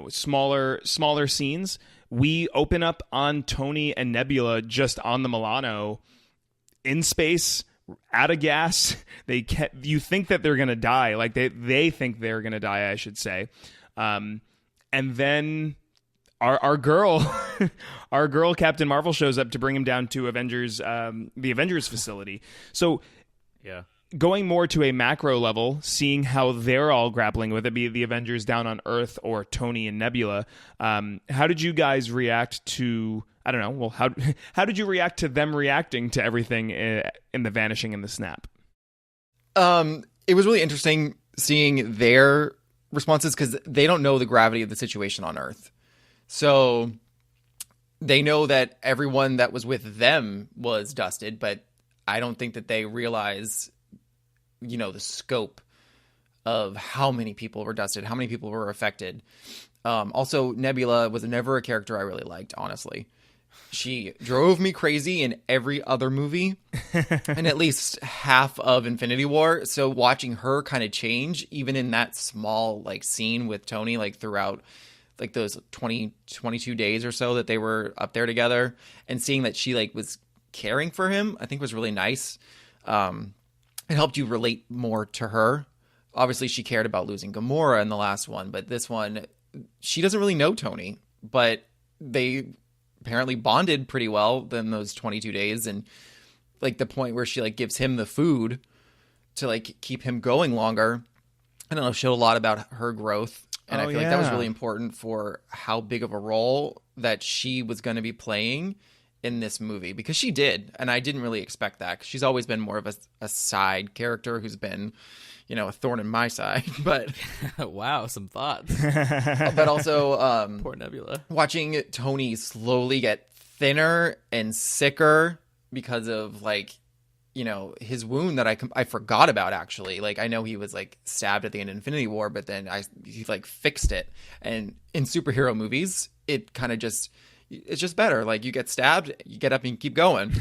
smaller scenes, we open up on Tony and Nebula just on the Milano in space, out of gas. You think that they're going to die. Like they think they're going to die, I should say. And then our girl, our girl Captain Marvel shows up to bring him down to the Avengers facility. So
yeah.
Going more to a macro level, seeing how they're all grappling with it, be it the Avengers down on Earth or Tony and Nebula, how did you guys react to, I don't know, well, how did you react to them reacting to everything in the vanishing and the snap?
It was really interesting seeing their responses because they don't know the gravity of the situation on Earth. So they know that everyone that was with them was dusted, but I don't think that they realize the scope of how many people were dusted, how many people were affected. Also, Nebula was never a character I really liked, honestly. She drove me crazy in every other movie and at least half of Infinity War. So watching her kind of change, even in that small scene with Tony, throughout those 22 days or so that they were up there together, and seeing that she was caring for him, I think was really nice. It helped you relate more to her. Obviously, she cared about losing Gamora in the last one, but this one, she doesn't really know Tony, but they apparently bonded pretty well in those 22 days. And the point where she gives him the food to keep him going longer, I don't know, showed a lot about her growth. And I feel like that was really important for how big of a role that she was going to be playing in this movie, because she did, and I didn't really expect that, because she's always been more of a side character who's been, a thorn in my side. But
wow, some thoughts.
But also,
poor Nebula,
watching Tony slowly get thinner and sicker because of his wound that I forgot about, actually. I know he was stabbed at the end of Infinity War, but then he fixed it. And in superhero movies, it kind of it's just better. You get stabbed, you get up and keep going.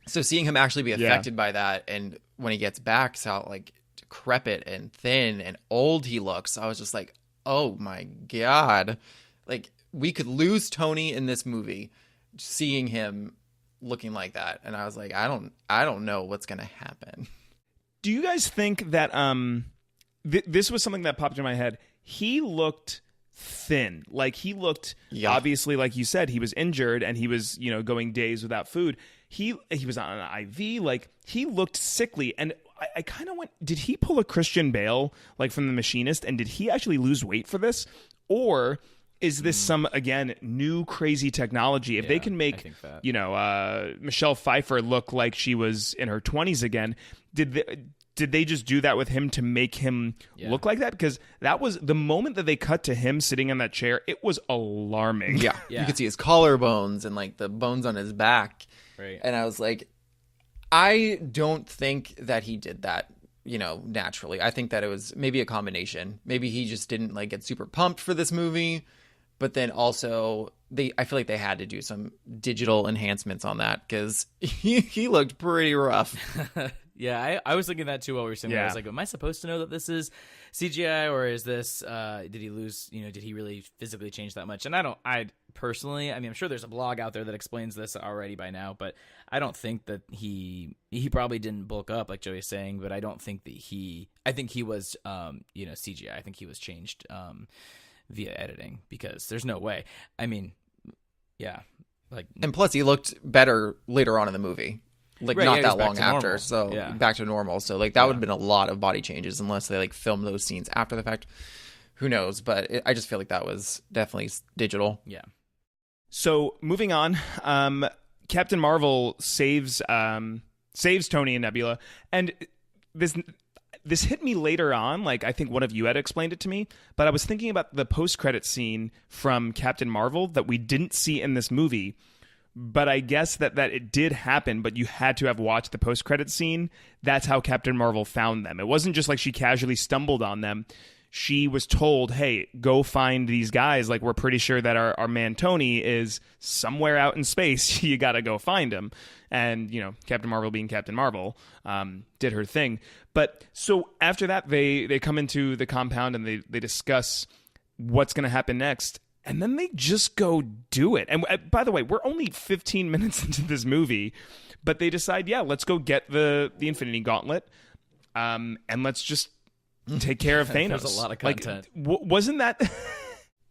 So seeing him actually be affected by that, and when he gets back, how decrepit and thin and old he looks, I was just like, oh my God. We could lose Tony in this movie, seeing him looking like that. And I was like, I don't know what's going to happen.
Do you guys think that this was something that popped in my head. He looked thin. Like he looked obviously, like you said, he was injured and he was, going days without food. He was on an IV. Like he looked sickly. And I kind of went, did he pull a Christian Bale like from The Machinist? And did he actually lose weight for this? Or is this some, again, new crazy technology? If they can make, Michelle Pfeiffer look like she was in her 20s again, did they just do that with him to make him look like that? Because that was the moment that they cut to him sitting in that chair. It was alarming.
Yeah. You could see his collarbones and like the bones on his back.
Right.
And I was like, I don't think that he did that, naturally. I think that it was maybe a combination. Maybe he just didn't like get super pumped for this movie. But then also, I feel like they had to do some digital enhancements on that because he looked pretty rough.
Yeah, I was thinking that too while we were sitting there. I was like, am I supposed to know that this is CGI or is this, did he lose, did he really physically change that much? And I personally, I mean, I'm sure there's a blog out there that explains this already by now, but I don't think that he probably didn't bulk up like Joey's saying, but I don't think that I think he was, CGI. I think he was changed via editing because there's no way. I mean, yeah.
And plus he looked better later on in the movie. Like
right,
not that long after, back to normal. So like that would have been a lot of body changes unless they like filmed those scenes after the fact. Who knows? But I just feel like that was definitely digital.
Yeah.
So moving on, Captain Marvel saves Tony and Nebula, and this hit me later on. Like I think one of you had explained it to me, but I was thinking about the post-credit scene from Captain Marvel that we didn't see in this movie. But I guess that it did happen, but you had to have watched the post-credit scene. That's how Captain Marvel found them. It wasn't just like she casually stumbled on them. She was told, hey, go find these guys. Like, we're pretty sure that our man Tony is somewhere out in space. You got to go find him. And, Captain Marvel being Captain Marvel, did her thing. But so after that, they come into the compound and they discuss what's going to happen next. And then they just go do it. And by the way, we're only 15 minutes into this movie, but they decide, let's go get the Infinity Gauntlet, and let's just take care of Thanos.
There's a lot of content.
Like, wasn't that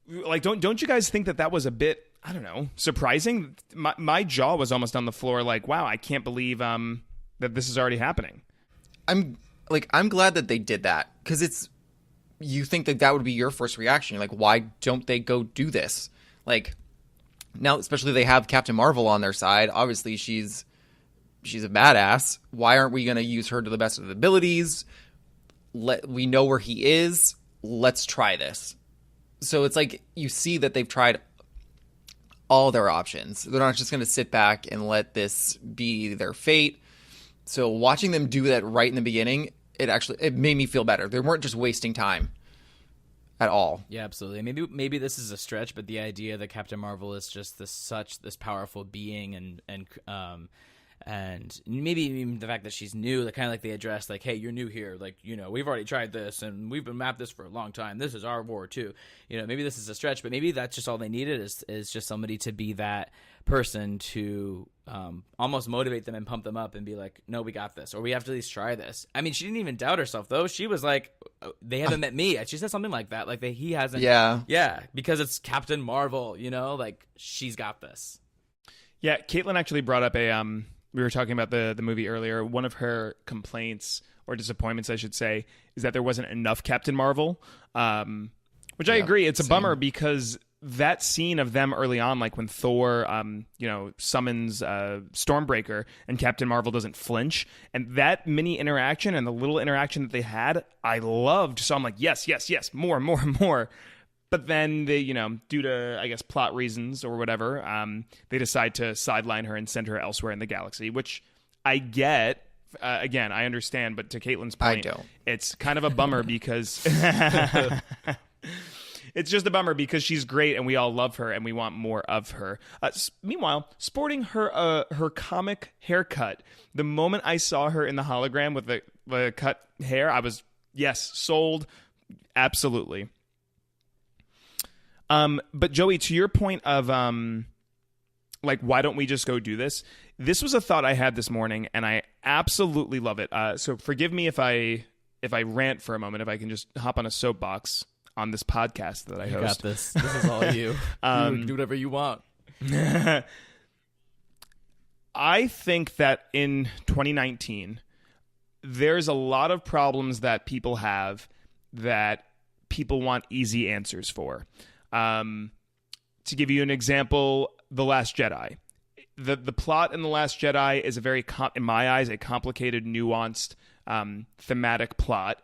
like? Don't you guys think that was a bit, I don't know, surprising? My jaw was almost on the floor. Like, wow, I can't believe that this is already happening.
I'm glad that they did that because you think that would be your first reaction. Like, why don't they go do this? Like, now, especially they have Captain Marvel on their side. Obviously, she's a badass. Why aren't we going to use her to the best of the abilities? We know where he is. Let's try this. So it's like you see that they've tried all their options. They're not just going to sit back and let this be their fate. So watching them do that right in the beginning, it made me feel better. They weren't just wasting time at all.
Yeah, absolutely. Maybe this is a stretch, but the idea that Captain Marvel is just this powerful being and maybe even the fact that she's new, that kind of like they address, like, hey, you're new here, like, we've already tried this and we've been mapped this for a long time. This is our war too. Maybe this is a stretch, but maybe that's just all they needed is just somebody to be that person to almost motivate them and pump them up and be like, no, we got this, or we have to at least try this. I mean, she didn't even doubt herself though. She was like, they haven't met me. She said something like that, like he hasn't. Yeah, because it's Captain Marvel, like she's got this.
Yeah, Caitlin actually brought up we were talking about the movie earlier. One of her complaints or disappointments, I should say, is that there wasn't enough Captain Marvel, which I agree. It's a bummer because that scene of them early on, like when Thor, summons Stormbreaker and Captain Marvel doesn't flinch, and that mini interaction and the little interaction that they had, I loved. So I'm like, yes, more. But then they, due to, I guess, plot reasons or whatever, they decide to sideline her and send her elsewhere in the galaxy, which I get. Again, I understand, but to Caitlin's point,
I don't.
It's kind of a bummer because it's just a bummer because she's great and we all love her and we want more of her. Meanwhile, sporting her comic haircut, the moment I saw her in the hologram with the cut hair, I was, sold. Absolutely. But Joey, to your point of why don't we just go do this? This was a thought I had this morning, and I absolutely love it. So forgive me if I if I rant for a moment, if I can just hop on a soapbox on this podcast that I host.
You got this. This is all you. You can do whatever you want.
I think that in 2019, there's a lot of problems that people have that people want easy answers for. To give you an example, The Last Jedi. The plot in The Last Jedi is a very, in my eyes, a complicated, nuanced, thematic plot.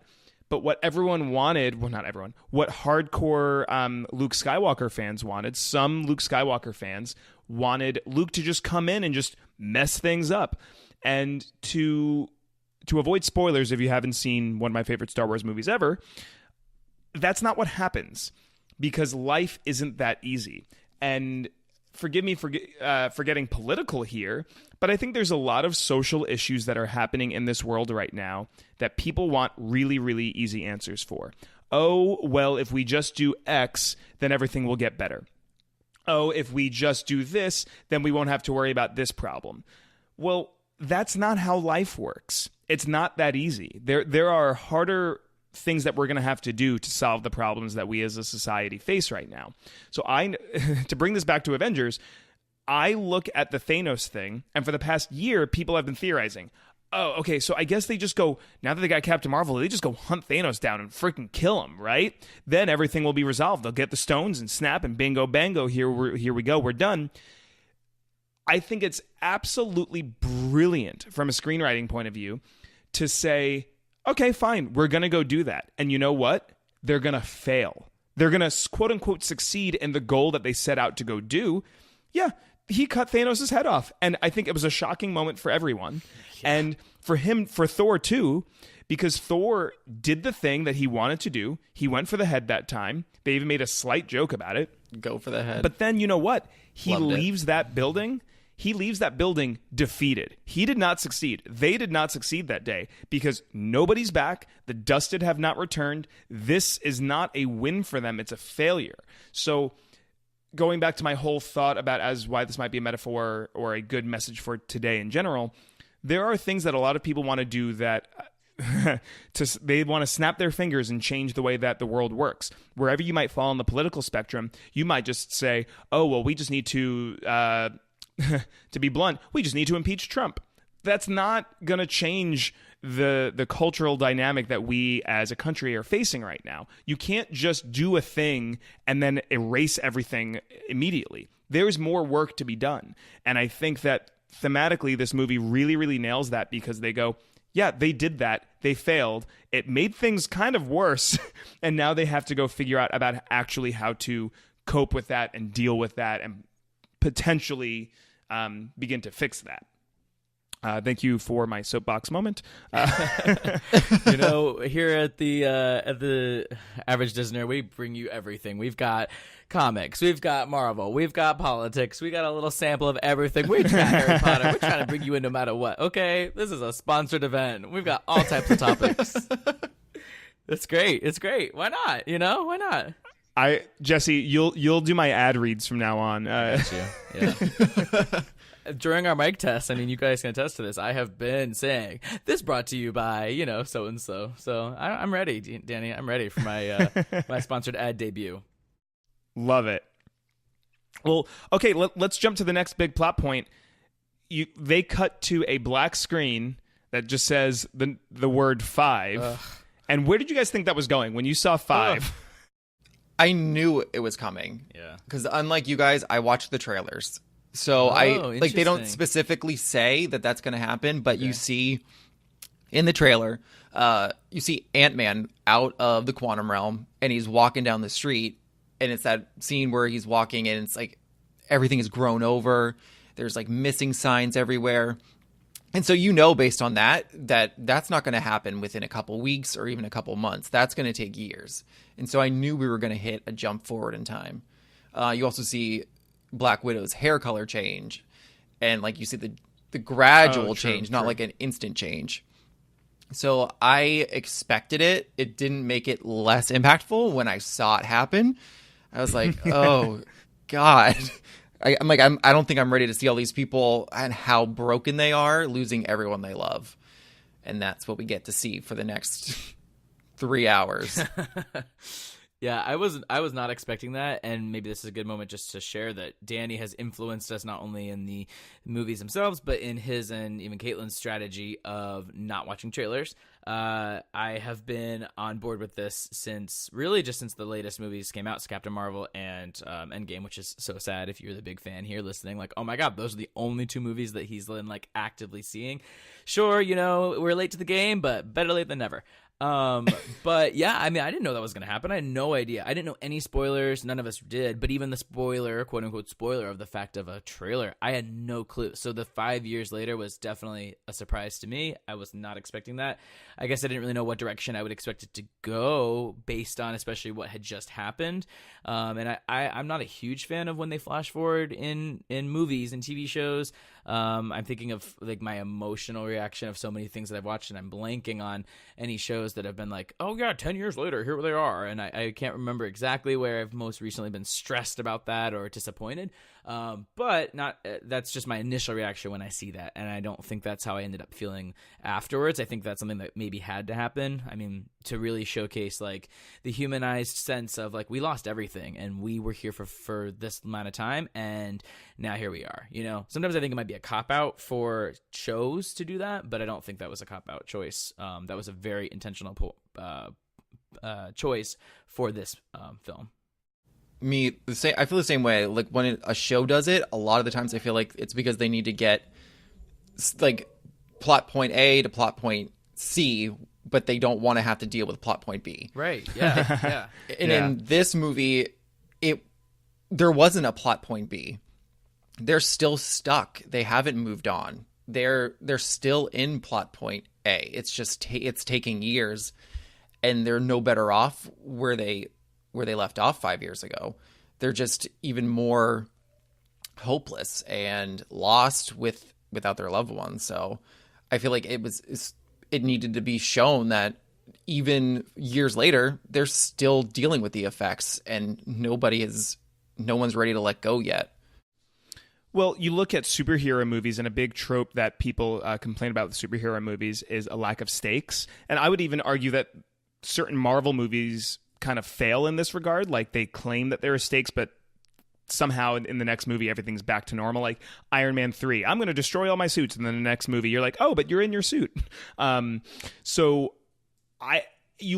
But what everyone wanted, well, not everyone, what hardcore Luke Skywalker fans wanted, some Luke Skywalker fans wanted Luke to just come in and just mess things up. And to avoid spoilers, if you haven't seen one of my favorite Star Wars movies ever, that's not what happens, because life isn't that easy. And forgive me for getting political here, but I think there's a lot of social issues that are happening in this world right now that people want really, really easy answers for. Oh, well, if we just do X, then everything will get better. Oh, if we just do this, then we won't have to worry about this problem. Well, that's not how life works. It's not that easy. There are harder things that we're going to have to do to solve the problems that we as a society face right now. So to bring this back to Avengers, I look at the Thanos thing, and for the past year, people have been theorizing, oh, okay, so I guess they just go, now that they got Captain Marvel, they just go hunt Thanos down and freaking kill him, right? Then everything will be resolved. They'll get the stones and snap and bingo bango, here we go, we're done. I think it's absolutely brilliant from a screenwriting point of view to say, okay, fine, we're going to go do that. And you know what? They're going to fail. They're going to, quote unquote, succeed in the goal that they set out to go do. Yeah, he cut Thanos' head off. And I think it was a shocking moment for everyone. Yeah. And for Thor too, because Thor did the thing that he wanted to do. He went for the head that time. They even made a slight joke about it.
Go for the head.
But then you know what? He leaves that building. He leaves that building defeated. He did not succeed. They did not succeed that day because nobody's back. The Dusted have not returned. This is not a win for them. It's a failure. So going back to my whole thought about as why this might be a metaphor or a good message for today in general, there are things that a lot of people want to do that they want to snap their fingers and change the way that the world works. Wherever you might fall on the political spectrum, you might just say, oh, well, we just need to... to be blunt, we just need to impeach Trump. That's not going to change the cultural dynamic that we as a country are facing right now. You can't just do a thing and then erase everything immediately. There's more work to be done. And I think that thematically, this movie really, really nails that because they go, yeah, they did that. They failed. It made things kind of worse. And now they have to go figure out about actually how to cope with that and deal with that and potentially begin to fix that. Thank you for my soapbox moment.
You know, here at the Average Disney, we bring you everything. We've got comics, we've got Marvel, we've got politics, we got a little sample of everything. We've got Harry Potter. We're trying to bring you in no matter what. Okay, this is a sponsored event. We've got all types of topics. It's great. It's great. Why not? You know, why not?
Jesse, you'll do my ad reads from now on.
Yeah. During our mic test, I mean, you guys can attest to this. I have been saying this brought to you by, so and so. So I'm ready, Danny. I'm ready for my my sponsored ad debut.
Love it. Well, okay, let's jump to the next big plot point. They cut to a black screen that just says the word 5. Ugh. And where did you guys think that was going when you saw 5? Ugh.
I knew it was coming. Yeah. Because unlike you guys, I watched the trailers. So they don't specifically say that that's going to happen, but you see in the trailer, you see Ant-Man out of the quantum realm and he's walking down the street, and it's that scene where he's walking and it's like everything is grown over. There's like missing signs everywhere. And so based on that's not going to happen within a couple weeks or even a couple months. That's going to take years. And so I knew we were going to hit a jump forward in time. You also see Black Widow's hair color change. And like you see the gradual change, not like an instant change. So I expected it. It didn't make it less impactful when I saw it happen. I was like, oh, God. I don't think I'm ready to see all these people and how broken they are, losing everyone they love. And that's what we get to see for the next 3 hours.
Yeah, I was not expecting that, and maybe this is a good moment just to share that Danny has influenced us not only in the movies themselves, but in his and even Caitlin's strategy of not watching trailers. I have been on board with this since the latest movies came out, so Captain Marvel and Endgame, which is so sad if you're the big fan here listening. Like, oh my god, those are the only 2 movies that he's been like actively seeing. Sure, we're late to the game, but better late than never. But yeah, I mean, I didn't know that was going to happen. I had no idea. I didn't know any spoilers. None of us did. But even the spoiler, quote unquote spoiler of the fact of a trailer, I had no clue. So the 5 years later was definitely a surprise to me. I was not expecting that. I guess I didn't really know what direction I would expect it to go based on especially what had just happened. And I'm not a huge fan of when they flash forward in movies and TV shows. I'm thinking of like my emotional reaction of so many things that I've watched, and I'm blanking on any shows that have been like, oh yeah, 10 years later, here they are. And I can't remember exactly where I've most recently been stressed about that or disappointed. But that's just my initial reaction when I see that. And I don't think that's how I ended up feeling afterwards. I think that's something that maybe had to happen. I mean, to really showcase like the humanized sense of like, we lost everything and we were here for this amount of time. And now here we are, sometimes I think it might be a cop out for shows to do that, but I don't think that was a cop out choice. That was a very intentional choice for this film.
I feel the same way. Like when a show does it, a lot of the times I feel like it's because they need to get like plot point A to plot point C, but they don't want to have to deal with plot point B.
Right. Yeah. Yeah.
And in this movie, there wasn't a plot point B. They're still stuck. They haven't moved on. They're still in plot point A. It's just it's taking years, and they're no better off where they left off 5 years ago. They're just even more hopeless and lost without their loved ones. So I feel like it needed to be shown that even years later, they're still dealing with the effects, and no one's ready to let go yet.
Well, you look at superhero movies, and a big trope that people complain about with superhero movies is a lack of stakes. And I would even argue that certain Marvel movies kind of fail in this regard. Like, they claim that there are stakes, but somehow in the next movie, everything's back to normal. Like Iron Man 3, I'm going to destroy all my suits. And then the next movie, you're like, oh, but you're in your suit. You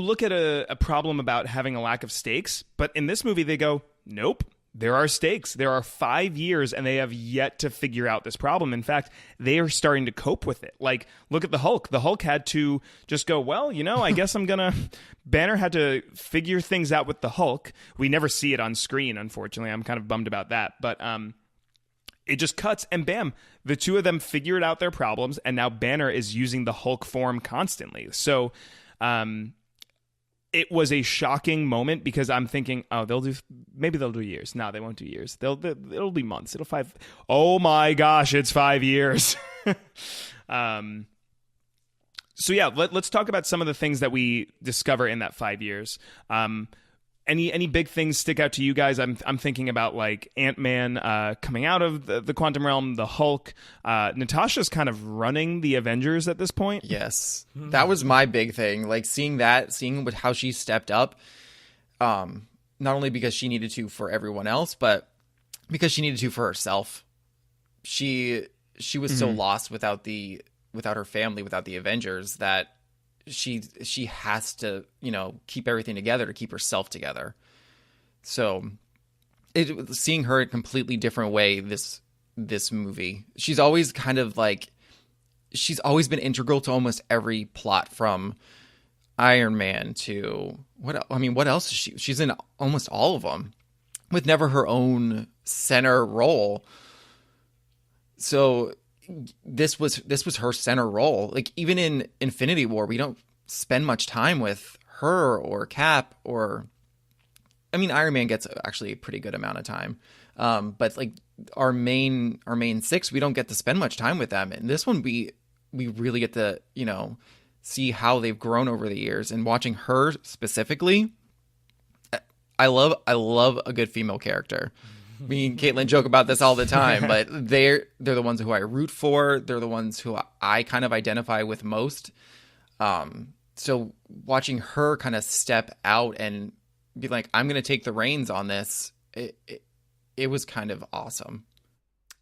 look at a problem about having a lack of stakes, but in this movie, they go, nope. There are stakes. There are 5 years, and they have yet to figure out this problem. In fact, they are starting to cope with it. Like, look at the Hulk. The Hulk had to just go, well, I guess Banner had to figure things out with the Hulk. We never see it on screen, unfortunately. I'm kind of bummed about that. But it just cuts, and bam, the two of them figured out their problems, and now Banner is using the Hulk form constantly. So, it was a shocking moment because I'm thinking, oh, maybe they'll do years. No, they won't do years. It'll be months. It'll 5. Oh my gosh, it's 5 years. So yeah, let's talk about some of the things that we discover in that 5 years. Any big things stick out to you guys? I'm thinking about like Ant-Man coming out of the quantum realm, the Hulk. Natasha's kind of running the Avengers at this point.
Yes, that was my big thing. Like seeing how she stepped up, not only because she needed to for everyone else, but because she needed to for herself. She was so lost without her family, without the Avengers, that she has to, keep everything together to keep herself together. So seeing her a completely different way this movie, she's always kind of like, she's always been integral to almost every plot, from Iron Man to what else is she? She's in almost all of them, with never her own center role. So this was her center role. Like even in Infinity War, we don't spend much time with her or Cap Iron Man gets actually a pretty good amount of time. But like our main 6, we don't get to spend much time with them. And this one, we really get to, see how they've grown over the years. And watching her specifically, I love a good female character. Me and Caitlin joke about this all the time, but they're the ones who I root for. They're the ones who I kind of identify with most. So watching her kind of step out and be like, I'm going to take the reins on this, it was kind of awesome.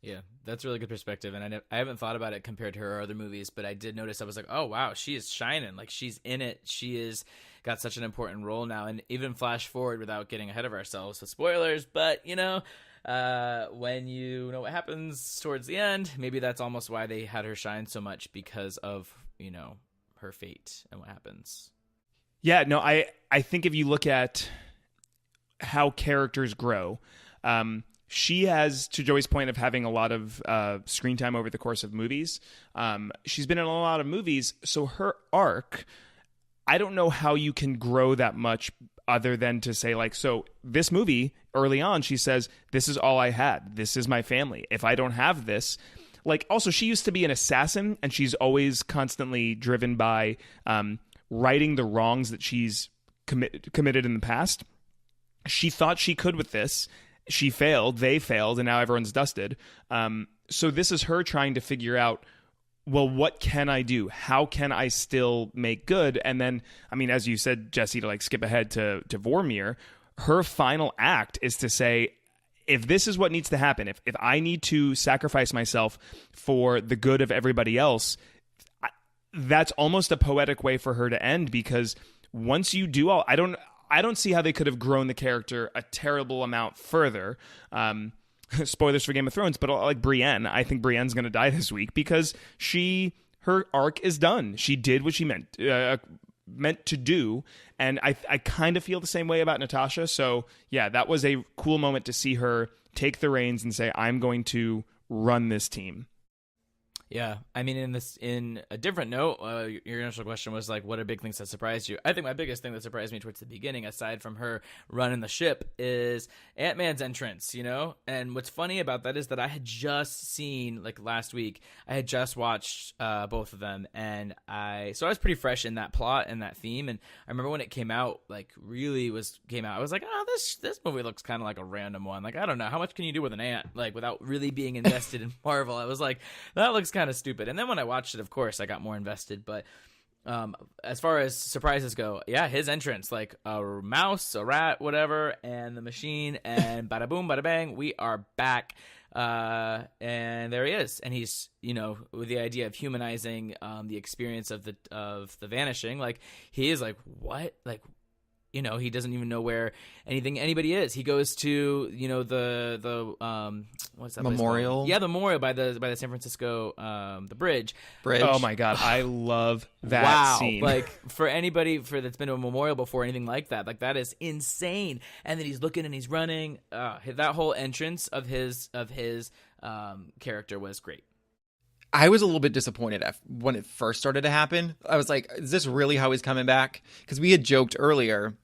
Yeah, that's a really good perspective, and I haven't thought about it compared to her other movies, but I did notice. I was like, oh wow, she is shining, like she's in it. She is got such an important role now, and even flash forward without getting ahead of ourselves with spoilers, but when you know what happens towards the end, maybe that's almost why they had her shine so much, because of her fate and what happens.
Yeah, no, I think if you look at how characters grow, she has, to Joey's point of having a lot of screen time over the course of movies, she's been in a lot of movies, so her arc, I don't know how you can grow that much other than to say, like, so this movie, early on, she says, this is all I had. This is my family. If I don't have this... Like, also, she used to be an assassin, and she's always constantly driven by righting the wrongs that she's committed in the past. She thought she could with this. She failed. They failed, and now everyone's dusted. So this is her trying to figure out, well, what can I do? How can I still make good? And then, I mean, as you said, Jesse, to like skip ahead to Vormir, her final act is to say, if this is what needs to happen, if I need to sacrifice myself for the good of everybody else, that's almost a poetic way for her to end, because once you do all, I don't see how they could have grown the character a terrible amount further. Spoilers for Game of Thrones, but like Brienne, I think Brienne's going to die this week because her arc is done. She did what she meant to do, and I kind of feel the same way about Natasha. So yeah, that was a cool moment to see her take the reins and say, I'm going to run this team.
Yeah, I mean, in a different note, your initial question was like, what are big things that surprised you? I think my biggest thing that surprised me towards the beginning, aside from her running the ship, is Ant-Man's entrance, And what's funny about that is that I had just seen, like last week, I had just watched both of them, and I was pretty fresh in that plot and that theme, and I remember when it came out, I was like, oh, this movie looks kind of like a random one. Like, I don't know, how much can you do with an ant, like, without really being invested in Marvel? I was like, that looks kind of stupid. And then when I watched it, of course, I got more invested. But as far as surprises go, yeah, his entrance, like a mouse, a rat, whatever, and the machine, and bada boom, bada bang, we are back. And there he is. And he's, with the idea of humanizing the experience of the vanishing, like he is like, what? Like, he doesn't even know where anybody is. He goes to, the what's that
memorial?
Yeah, the memorial by the San Francisco the bridge.
Oh my god, I love that scene.
Like for anybody that's been to a memorial before, anything like that is insane. And then he's looking and he's running. That whole entrance of his character was great.
I was a little bit disappointed when it first started to happen. I was like, is this really how he's coming back? Because we had joked earlier.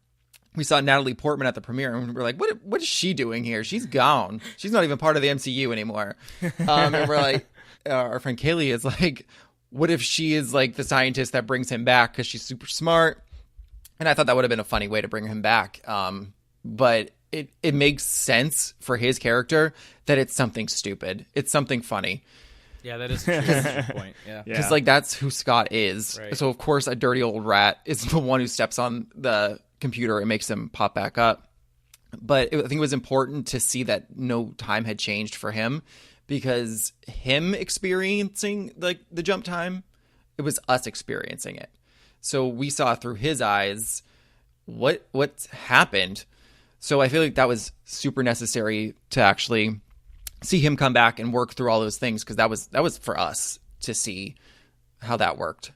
We saw Natalie Portman at the premiere, and we were like, what is she doing here? She's gone. She's not even part of the MCU anymore. And we're like, our friend Kaylee is like, what if she is like the scientist that brings him back because she's super smart? And I thought that would have been a funny way to bring him back. But it makes sense for his character that it's something stupid. It's something funny.
Yeah, that is a true point. Yeah.
Because, that's who Scott is.
Right.
So, of course, a dirty old rat is the one who steps on the computer and makes him pop back up. But I think it was important to see that no time had changed for him, because him experiencing, the jump time, it was us experiencing it. So we saw through his eyes what's happened. So I feel like that was super necessary to actually see him come back and work through all those things, because that was for us to see how that worked.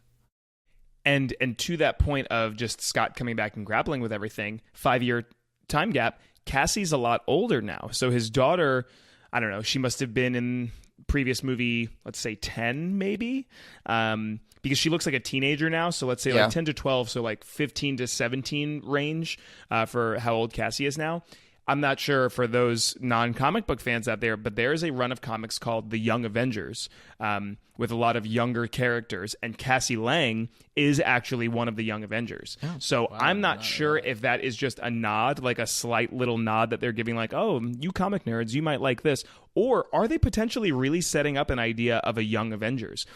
And to that point of just Scott coming back and grappling with everything, 5-year time gap, Cassie's a lot older now. So his daughter, I don't know, she must have been in previous movie, let's say 10 maybe, because she looks like a teenager now. So let's say like 10 to 12, so like 15 to 17 range for how old Cassie is now. I'm not sure for those non-comic book fans out there, but there is a run of comics called The Young Avengers, with a lot of younger characters, and Cassie Lang is actually one of the Young Avengers. So I'm not sure if that is just a nod, like a slight little nod that they're giving, like, oh, you comic nerds, you might like this, or are they potentially really setting up an idea of a Young Avengers?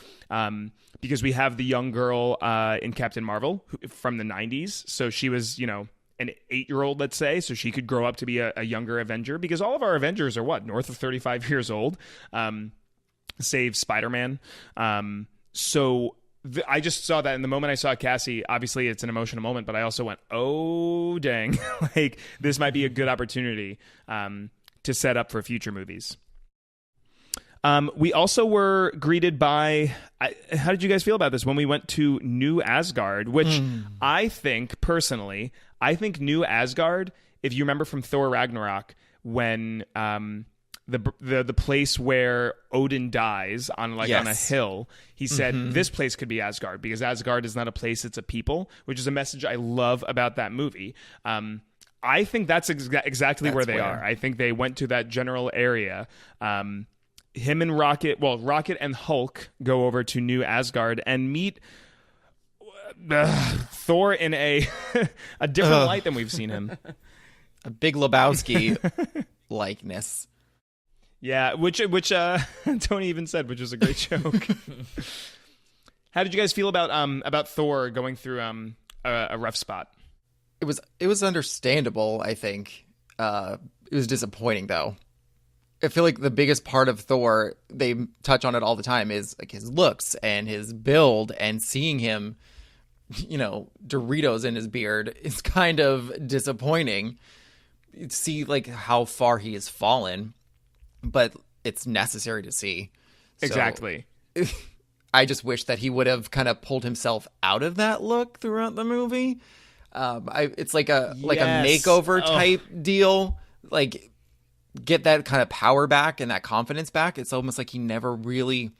Because we have the young girl in Captain Marvel from the 90s, so she was, an 8-year-old, let's say, so she could grow up to be a younger Avenger, because all of our Avengers are north of 35 years old, save Spider-Man. So I just saw that, and the moment I saw Cassie, obviously it's an emotional moment, but I also went, oh dang, like this might be a good opportunity to set up for future movies. We also were greeted by, how did you guys feel about this when we went to New Asgard, which I think New Asgard, if you remember from Thor Ragnarok, when the place where Odin dies on a hill, he said this place could be Asgard, because Asgard is not a place, it's a people, which is a message I love about that movie. I think that's exactly where they are. I think they went to that general area. Him and Rocket and Hulk go over to New Asgard and meet Thor in a different light than we've seen him.
A Big Lebowski likeness.
Yeah, which Tony even said, which was a great joke. How did you guys feel about Thor going through a rough spot?
It was understandable, I think. It was disappointing though. I feel like the biggest part of Thor, they touch on it all the time, is like his looks and his build, and seeing him, Doritos in his beard is kind of disappointing. See like how far he has fallen, but it's necessary to see.
Exactly.
So, I just wish that he would have kind of pulled himself out of that look throughout the movie. It's like a makeover type deal, like get that kind of power back and that confidence back. It's almost like he never really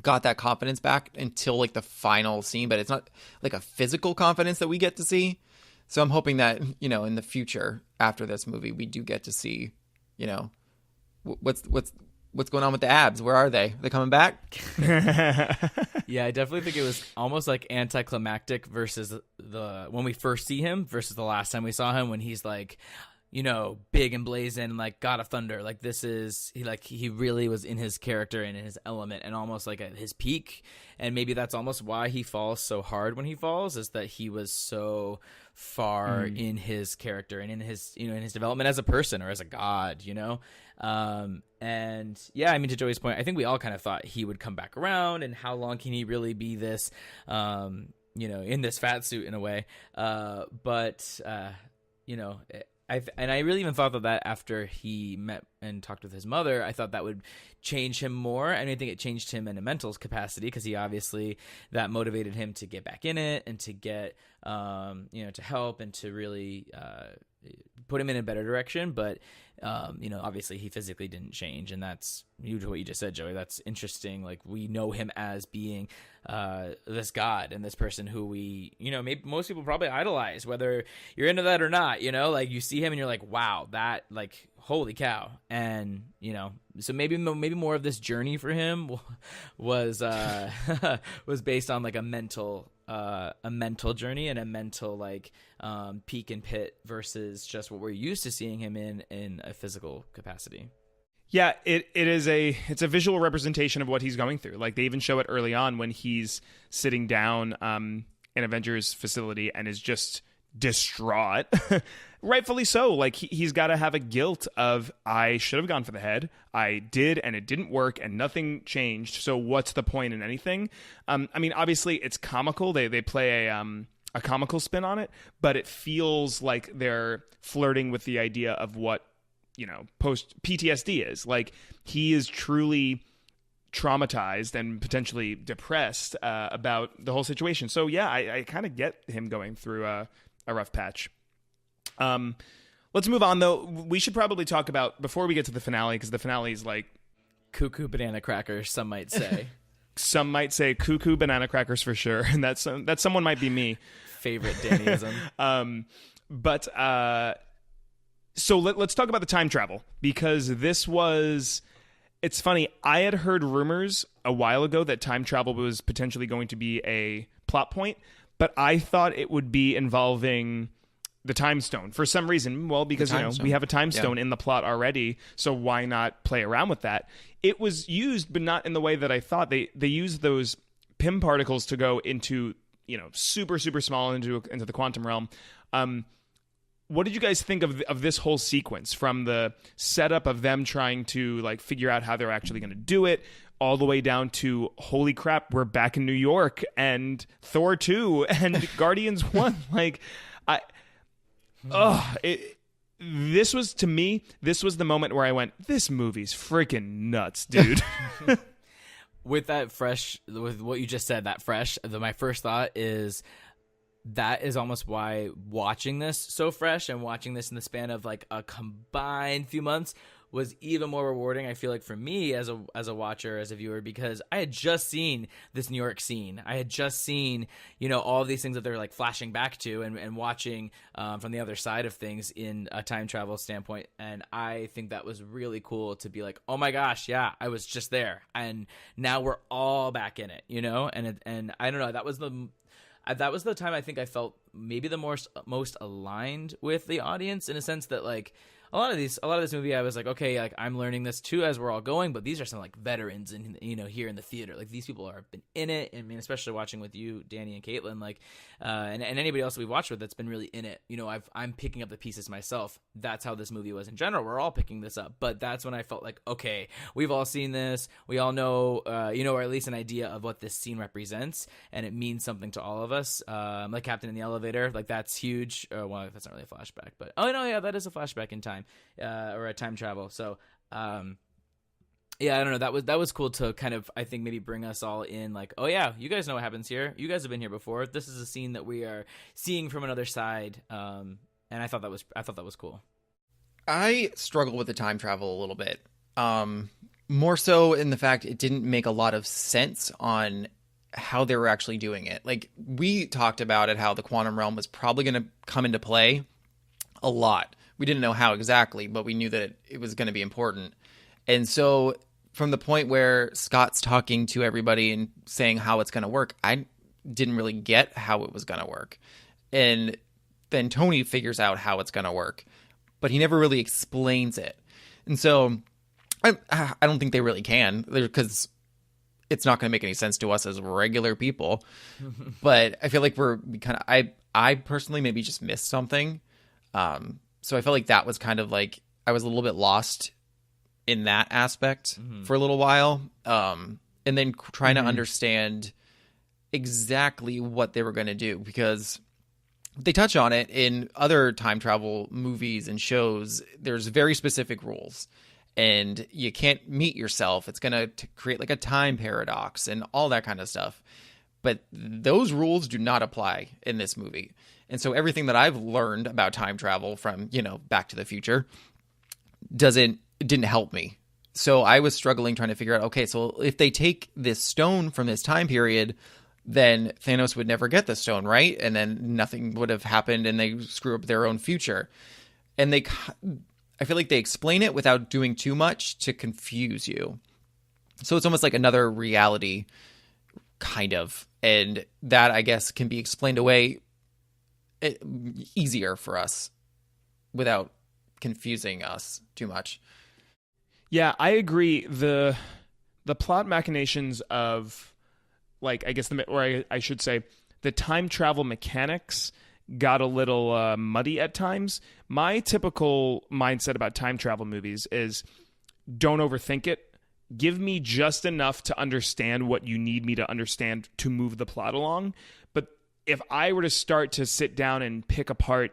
got that confidence back until like the final scene, but it's not like a physical confidence that we get to see. So I'm hoping that, in the future after this movie, we do get to see, what's going on with the abs? Where are they? Are they coming back?
Yeah, I definitely think it was almost like anticlimactic versus when we first see him versus the last time we saw him, when he's like, big and blazing, like God of Thunder. Like this is he really was in his character and in his element, and almost like at his peak. And maybe that's almost why he falls so hard when he falls, is that he was so far in his character and in his in his development as a person or as a god. And yeah, I mean, to Joey's point, I think we all kind of thought he would come back around, and how long can he really be this, in this fat suit in a way. And I really even thought that after he met and talked with his mother, I thought that would change him more. And I think it changed him in a mental capacity, because he obviously, that motivated him to get back in it and to get, to help and to really put him in a better direction. But, obviously he physically didn't change. And that's what you just said, Joey. That's interesting. Like, we know him as being this god and this person who we, maybe most people probably idolize, whether you're into that or not. Like you see him and you're like, wow, that, like, holy cow. And so maybe more of this journey for him was was based on like a mental journey and a mental like peak and pit versus just what we're used to seeing him in a physical capacity.
Yeah, it's a visual representation of what he's going through. Like, they even show it early on when he's sitting down in Avengers facility and is just distraught. Rightfully so. Like, he's got to have a guilt of, I should have gone for the head. I did, and it didn't work, and nothing changed. So what's the point in anything? I mean, obviously it's comical. They play a comical spin on it, but it feels like they're flirting with the idea of what, post PTSD is. Like, he is truly traumatized and potentially depressed about the whole situation. So yeah, I kind of get him going through a rough patch. Let's move on, though. We should probably talk about, before we get to the finale, because the finale is like
cuckoo banana crackers, some might say.
Some might say cuckoo banana crackers for sure, and that someone might be me.
Favorite Dannyism.
But So let's talk about the time travel, because it's funny. I had heard rumors a while ago that time travel was potentially going to be a plot point, but I thought it would be involving the time stone for some reason. Well, because we have a time stone in the plot already, so why not play around with that? It was used, but not in the way that I thought. They used those Pym particles to go into super super small into the quantum realm. What did you guys think of this whole sequence, from the setup of them trying to like figure out how they're actually going to do it, all the way down to holy crap, we're back in New York and Thor 2 and Guardians 1? Like, this was the moment where I went, this movie's freaking nuts, dude.
With what you just said, my first thought is that is almost why watching this so fresh and watching this in the span of like a combined few months was even more rewarding, I feel like, for me as a watcher, as a viewer, because I had just seen this New York scene. I had just seen, all of these things that they're like flashing back to and watching from the other side of things in a time travel standpoint. And I think that was really cool to be like, oh my gosh, yeah, I was just there. And now we're all back in it, and I don't know, that was the time I think I felt maybe the most aligned with the audience, in a sense that like a lot of this movie, I was like, okay, like I'm learning this too as we're all going, but these are some like veterans in here in the theater. Like these people have been in it. I mean, especially watching with you, Danny and Caitlin, like, and anybody else that we've watched with that's been really in it. I'm picking up the pieces myself. That's how this movie was in general. We're all picking this up, but that's when I felt like, okay, we've all seen this. We all know, or at least an idea of what this scene represents, and it means something to all of us. Like Captain in the Elevator, like that's huge. Well, that's not really a flashback, but oh no, yeah, that is a flashback in time. Or a time travel. So, yeah, I don't know. That was cool to kind of, I think, maybe bring us all in. Like, oh yeah, you guys know what happens here. You guys have been here before. This is a scene that we are seeing from another side. And I thought that was cool.
I struggle with the time travel a little bit. More so in the fact it didn't make a lot of sense on how they were actually doing it. Like we talked about it, how the quantum realm was probably going to come into play a lot. We didn't know how exactly, but we knew that it was going to be important. And so from the point where Scott's talking to everybody and saying how it's going to work, I didn't really get how it was going to work. And then Tony figures out how it's going to work, but he never really explains it. And so I don't think they really can, because it's not going to make any sense to us as regular people. But I feel like I personally maybe just missed something. So I felt like that was kind of like I was a little bit lost in that aspect for a little while. And then trying to understand exactly what they were going to do, because they touch on it in other time travel movies and shows. There's very specific rules, and you can't meet yourself. It's going to create like a time paradox and all that kind of stuff. But those rules do not apply in this movie. And so everything that I've learned about time travel from, Back to the Future didn't help me. So I was struggling trying to figure out, okay, so if they take this stone from this time period, then Thanos would never get the stone, right? And then nothing would have happened, and they screw up their own future. And I feel like they explain it without doing too much to confuse you. So it's almost like another reality, kind of. And that, I guess, can be explained away easier for us without confusing us too much.
Yeah, I agree. The plot machinations of, like, I guess, I should say, the time travel mechanics got a little muddy at times. My typical mindset about time travel movies is don't overthink it. Give me just enough to understand what you need me to understand to move the plot along. But if I were to start to sit down and pick apart,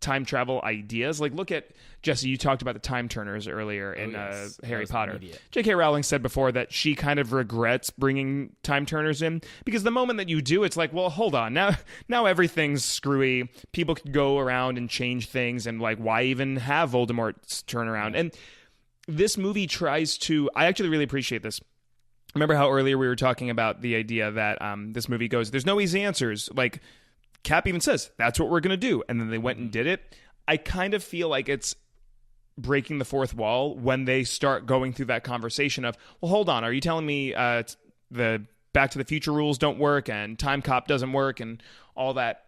time travel ideas, like look at, Jesse, you talked about the time turners earlier in Harry Potter. Immediate. J.K. Rowling said before that she kind of regrets bringing time turners in, because the moment that you do, it's like, well, hold on, now everything's screwy. People could go around and change things, and like, why even have Voldemort's turnaround? And this movie tries to, I actually really appreciate this. Remember how earlier we were talking about the idea that this movie goes, there's no easy answers. Like, Cap even says, that's what we're going to do. And then they went and did it. I kind of feel like it's breaking the fourth wall when they start going through that conversation of, well, hold on, are you telling me the Back to the Future rules don't work and Time Cop doesn't work and all that?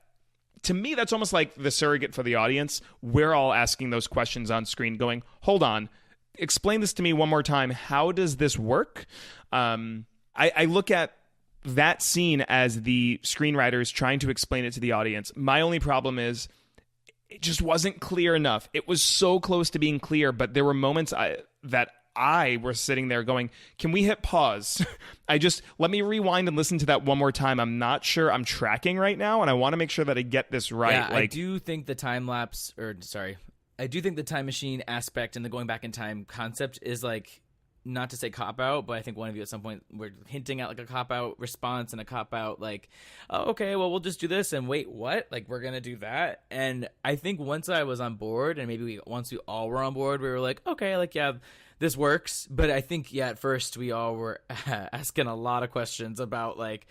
To me, that's almost like the surrogate for the audience. We're all asking those questions on screen going, hold on, explain this to me one more time. How does this work? I look at that scene as the screenwriters trying to explain it to the audience. My only problem is it just wasn't clear enough. It was so close to being clear, but there were moments that I was sitting there going, can we hit pause? Let me rewind and listen to that one more time. I'm not sure I'm tracking right now, and I want to make sure that I get this right.
Yeah, I do think the time machine aspect and the going back in time concept is like, not to say cop out, but I think one of you at some point were hinting at like a cop out response and a cop out like, oh, okay, well, we'll just do this and wait, what? Like, we're going to do that. And I think once I was on board and once we all were on board, we were like, okay, like, yeah, this works. But I think, yeah, at first we all were asking a lot of questions about like,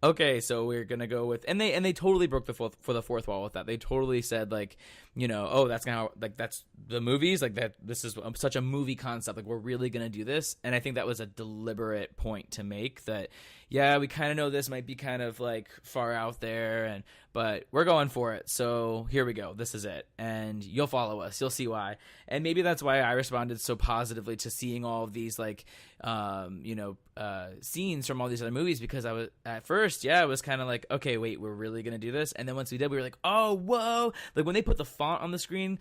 okay, so we're gonna go with, and they totally broke the fourth wall with that. They totally said like, you know, oh, that's kind of like, that's the movies, like that. This is such a movie concept. Like, we're really gonna do this, and I think that was a deliberate point to make. That, yeah, we kind of know this might be kind of like far out there, but we're going for it. So here we go. This is it, and you'll follow us. You'll see why, and maybe that's why I responded so positively to seeing all of these like, scenes from all these other movies, because I was at first, it was kind of like, okay, wait, we're really gonna do this, and then once we did, we were like, oh, whoa, like when they put the font on the screen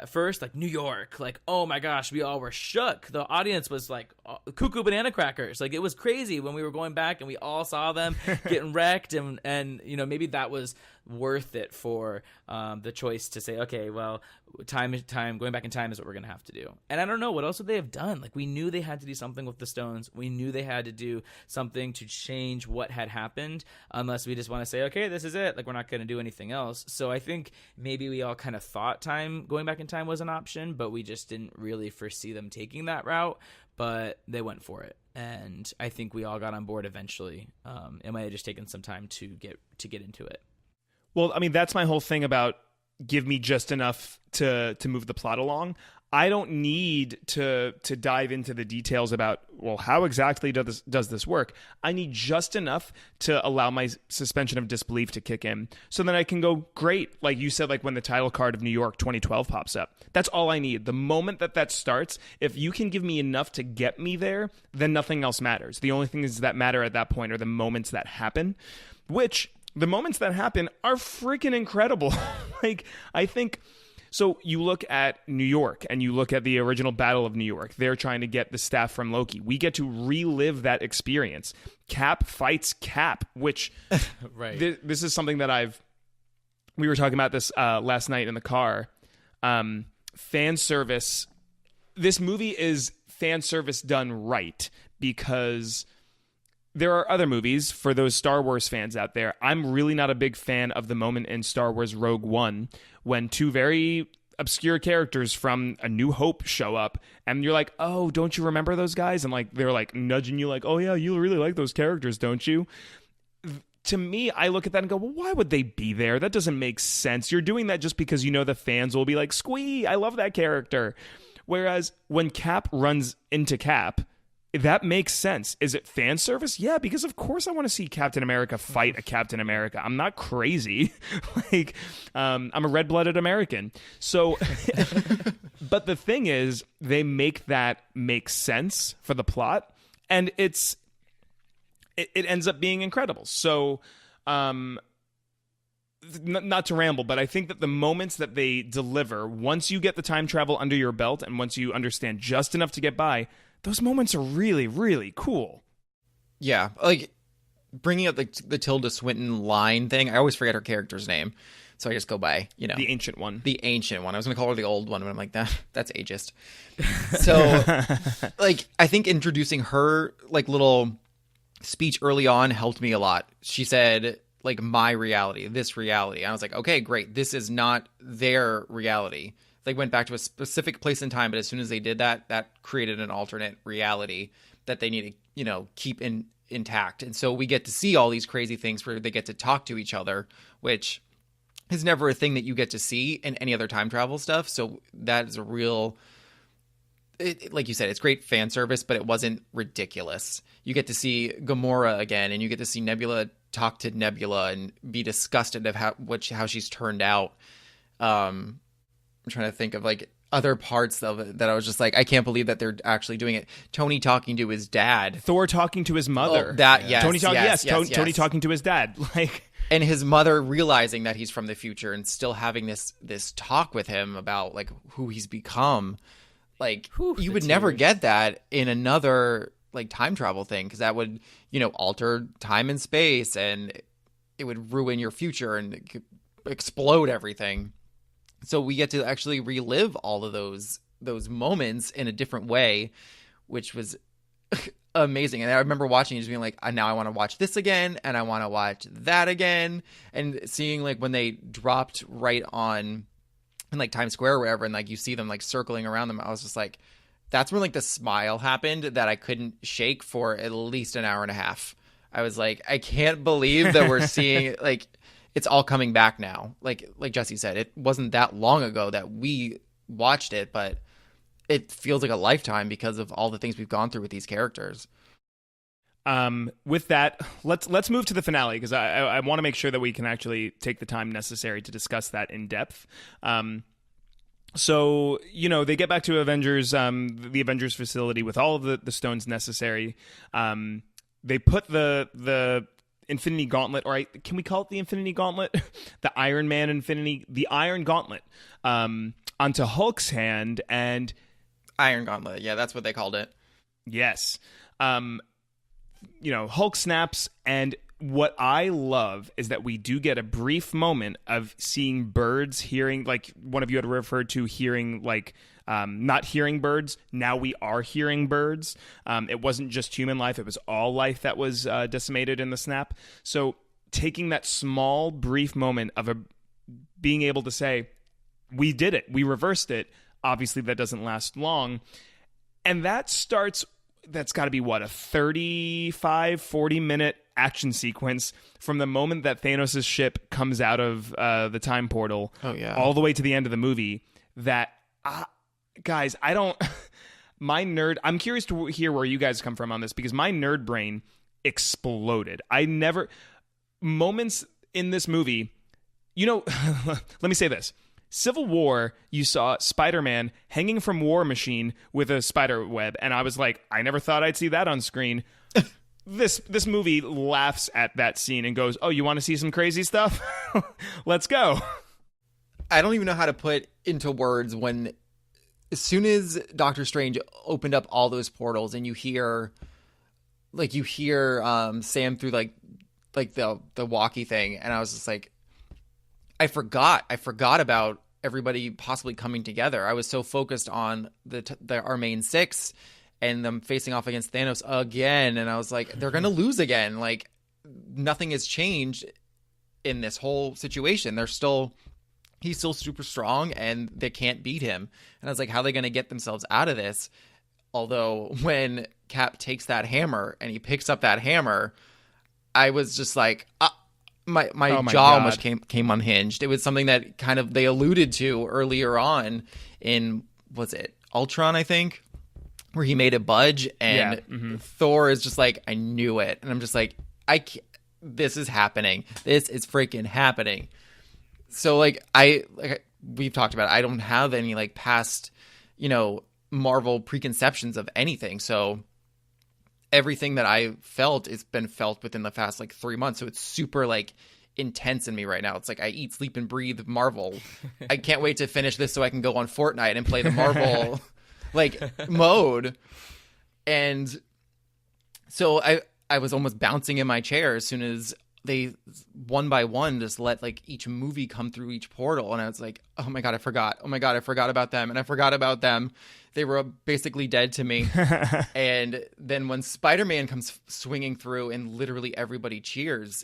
first, like New York, like, oh my gosh, we all were shook. The audience was like cuckoo banana crackers. Like, it was crazy when we were going back and we all saw them getting wrecked, and you know, maybe that was worth it for the choice to say, okay, well, time going back in time is what we're gonna have to do. And I don't know what else would they have done. Like, we knew they had to do something with the stones. We knew they had to do something to change what had happened, unless we just want to say, okay, this is it, like, we're not going to do anything else. So I think maybe we all kind of thought going back in time was an option, but we just didn't really foresee them taking that route. But they went for it, and I think we all got on board eventually. It might have just taken some time to get into it.
Well, I mean, that's my whole thing about give me just enough to move the plot along. I don't need to dive into the details about, well, how exactly does this work? I need just enough to allow my suspension of disbelief to kick in, so then I can go, great, like you said, like when the title card of New York 2012 pops up. That's all I need. The moment that starts, if you can give me enough to get me there, then nothing else matters. The only things that matter at that point are the moments that happen, which the moments that happen are freaking incredible. Like, I think... So you look at New York and you look at the original Battle of New York. They're trying to get the staff from Loki. We get to relive that experience. Cap fights Cap, which
right.
This is something that we were talking about this last night in the car. Fan service. This movie is fan service done right, because there are other movies for those Star Wars fans out there. I'm really not a big fan of the moment in Star Wars Rogue One when two very obscure characters from A New Hope show up, and you're like, oh, don't you remember those guys? And like, they're like nudging you like, oh yeah, you really like those characters, don't you? To me, I look at that and go, well, why would they be there? That doesn't make sense. You're doing that just because you know the fans will be like, squee, I love that character. Whereas when Cap runs into Cap, that makes sense. Is it fan service? Yeah, because of course I want to see Captain America fight a Captain America. I'm not crazy. Like, I'm a red-blooded American. So, but the thing is, they make that make sense for the plot, and it ends up being incredible. So, not to ramble, but I think that the moments that they deliver, once you get the time travel under your belt and once you understand just enough to get by, those moments are really, really cool.
Yeah, like bringing up the Tilda Swinton line thing. I always forget her character's name, so I just go by, you know,
the ancient one.
The ancient one. I was going to call her the old one, but I'm like, that's ageist. So, like, I think introducing her like little speech early on helped me a lot. She said, like, my reality, this reality. I was like, okay, great. This is not their reality. They went back to a specific place in time, but as soon as they did that, that created an alternate reality that they need to, you know, keep intact. And so we get to see all these crazy things where they get to talk to each other, which is never a thing that you get to see in any other time travel stuff. So that is a real, like you said, it's great fan service, but it wasn't ridiculous. You get to see Gamora again, and you get to see Nebula talk to Nebula and be disgusted of how she's turned out. I'm trying to think of like other parts of it that I was just like, I can't believe that they're actually doing it. Tony talking to his dad.
Thor talking to his mother.
Oh, that, yes.
Tony talking,
yes.
Tony talking to his dad. Like,
and his mother realizing that he's from the future and still having this talk with him about like who he's become. Like, you would never get that in another like time travel thing, because that would, alter time and space, and it would ruin your future and it could explode everything. So we get to actually relive all of those moments in a different way, which was amazing. And I remember watching it just being like, now I want to watch this again, and I want to watch that again. And seeing like when they dropped right on in like Times Square or whatever, and like you see them like circling around them, I was just like, that's when like the smile happened that I couldn't shake for at least an hour and a half. I was like, I can't believe that we're seeing like it's all coming back now. Like Jesse said, it wasn't that long ago that we watched it, but it feels like a lifetime because of all the things we've gone through with these characters.
With that, let's move to the finale, because I want to make sure that we can actually take the time necessary to discuss that in depth. So, they get back to Avengers, the Avengers facility with all of the stones necessary. They put the Infinity Gauntlet, or can we call it the Infinity Gauntlet? The Iron Gauntlet, onto Hulk's hand, and
Iron Gauntlet. Yeah, that's what they called it.
Yes. Hulk snaps, and what I love is that we do get a brief moment of seeing birds, hearing, like one of you had referred to hearing, like, not hearing birds. Now we are hearing birds. It wasn't just human life. It was all life that was decimated in the snap. So taking that small, brief moment of being able to say, we did it. We reversed it. Obviously, that doesn't last long. And that's got to be, what, a 35, 40-minute action sequence from the moment that Thanos' ship comes out of the time portal all the way to the end of the movie. That, guys, I'm curious to hear where you guys come from on this, because my nerd brain exploded. Moments in this movie, let me say this. Civil War, you saw Spider-Man hanging from War Machine with a spider web, and I was like, I never thought I'd see that on screen. This movie laughs at that scene and goes, oh, you want to see some crazy stuff? Let's go.
I don't even know how to put into words when, as soon as Doctor Strange opened up all those portals and you hear Sam through like the walkie thing, and I was just like, I forgot about everybody possibly coming together. I was so focused on our main six and them facing off against Thanos again, and I was like, they're gonna lose again. Like, nothing has changed in this whole situation. He's still super strong, and they can't beat him. And I was like, how are they gonna get themselves out of this? Although when Cap takes that hammer and he picks up that hammer, I was just like, my jaw almost came unhinged. It was something that kind of they alluded to earlier on in, was it Ultron, I think, where he made it budge, and Thor is just like, I knew it. And I'm just like, this is happening. This is freaking happening. So we've talked about it, I don't have any like past, Marvel preconceptions of anything. So everything that I felt has been felt within the past like 3 months. So it's super like intense in me right now. It's like I eat, sleep, and breathe Marvel. I can't wait to finish this so I can go on Fortnite and play the Marvel mode. And so I was almost bouncing in my chair as soon as they one by one just let like each movie come through each portal, and I was like, oh my god, I forgot about them, and I forgot about them. They were basically dead to me. And then when Spider-Man comes swinging through and literally everybody cheers,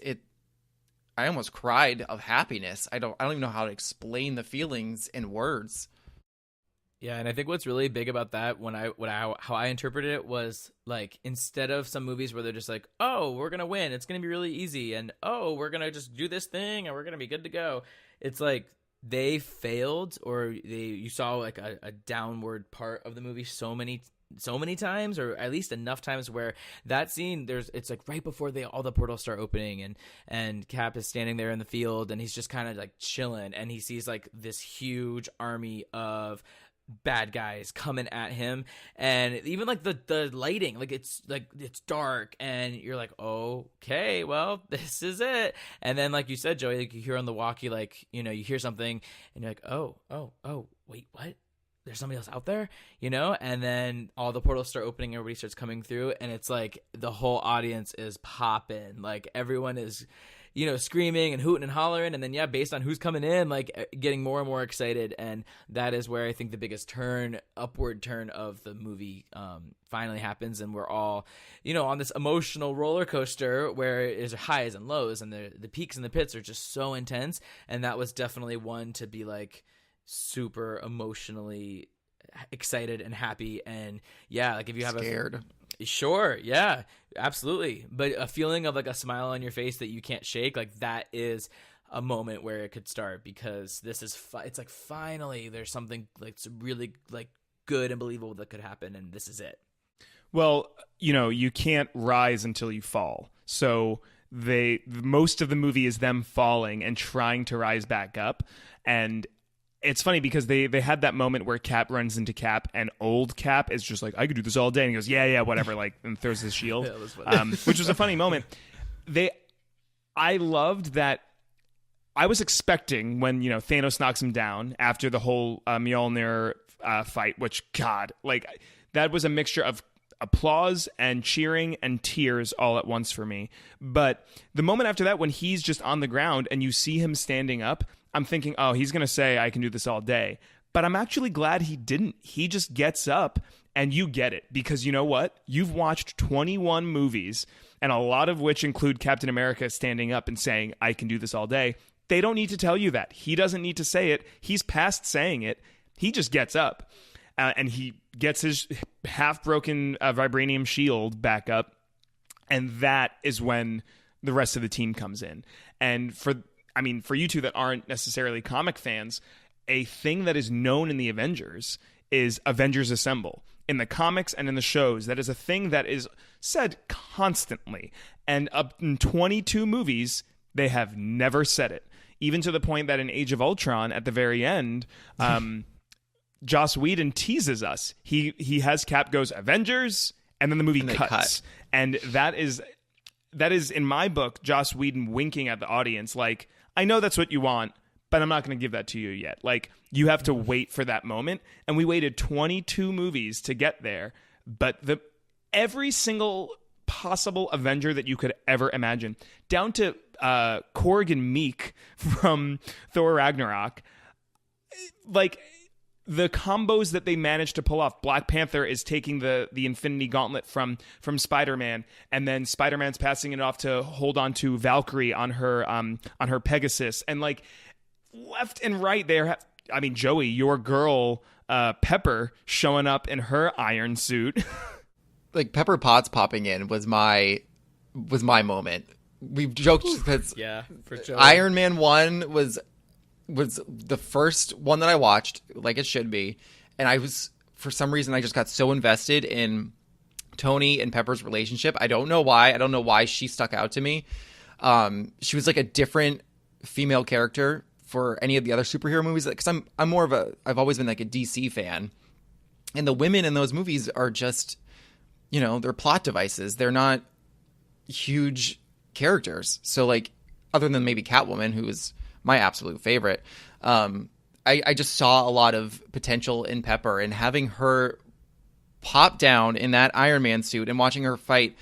I almost cried of happiness. I don't even know how to explain the feelings in words.
Yeah, and I think what's really big about that how I interpreted it was like, instead of some movies where they're just like, oh, we're gonna win, it's gonna be really easy, and oh, we're gonna just do this thing and we're gonna be good to go. It's like they failed, or you saw like a downward part of the movie so many times, or at least enough times where that scene, it's like right before all the portals start opening, and Cap is standing there in the field, and he's just kind of like chilling, and he sees like this huge army of bad guys coming at him, and even like the lighting, like it's dark, and you're like, okay, well, this is it. And then, like you said, Joey, like you hear on the walkie, like, you know, you hear something and you're like, oh, wait, what? There's somebody else out there, you know? And then all the portals start opening, everybody starts coming through, and it's like the whole audience is popping, like everyone is, you know, screaming and hooting and hollering, and then based on who's coming in, like getting more and more excited. And that is where I think the biggest upward turn of the movie finally happens, and we're all, you know, on this emotional roller coaster where there's highs and lows, and the peaks and the pits are just so intense. And that was definitely one to be like super emotionally excited and happy, and like if you have
scared.
Sure, yeah, absolutely. But a feeling of like a smile on your face that you can't shake, like that is a moment where it could start, because this is it's like finally there's something like really like good and believable that could happen, and this is it.
Well, you know, you can't rise until you fall. So most of the movie is them falling and trying to rise back up. And it's funny because they had that moment where Cap runs into Cap, and old Cap is just like, I could do this all day. And he goes, yeah, whatever, like, and throws his shield, which was a funny moment. I loved that. I was expecting when, you know, Thanos knocks him down after the whole Mjolnir fight, which, God, like, that was a mixture of applause and cheering and tears all at once for me. But the moment after that, when he's just on the ground and you see him standing up, I'm thinking, oh, he's going to say, I can do this all day. But I'm actually glad he didn't. He just gets up, and you get it. Because you know what? You've watched 21 movies, and a lot of which include Captain America standing up and saying, I can do this all day. They don't need to tell you that. He doesn't need to say it. He's past saying it. He just gets up, and he gets his half-broken vibranium shield back up, and that is when the rest of the team comes in. And for you two that aren't necessarily comic fans, a thing that is known in the Avengers is Avengers Assemble. In the comics and in the shows, that is a thing that is said constantly. And up in 22 movies, they have never said it. Even to the point that in Age of Ultron, at the very end, Joss Whedon teases us. He has Cap goes, Avengers, and then the movie cuts. And that is, in my book, Joss Whedon winking at the audience like, I know that's what you want, but I'm not going to give that to you yet. Like, you have to wait for that moment. And we waited 22 movies to get there. But every single possible Avenger that you could ever imagine, down to Korg and Meek from Thor Ragnarok, like, the combos that they managed to pull off. Black Panther is taking the Infinity Gauntlet from Spider-Man, and then Spider-Man's passing it off to hold on to Valkyrie on her Pegasus, and like left and right there. Joey, your girl Pepper showing up in her iron suit.
Like Pepper Potts popping in was my moment. We've joked because
for Joey.
Iron Man 1 was the first one that I watched, like it should be, and for some reason I just got so invested in Tony and Pepper's relationship. I don't know why. I don't know why she stuck out to me. She was like a different female character for any of the other superhero movies, because I've always been like a DC fan, and the women in those movies are just, you know, they're plot devices. They're not huge characters. So like, other than maybe Catwoman, who is my absolute favorite, I just saw a lot of potential in Pepper, and having her pop down in that Iron Man suit and watching her fight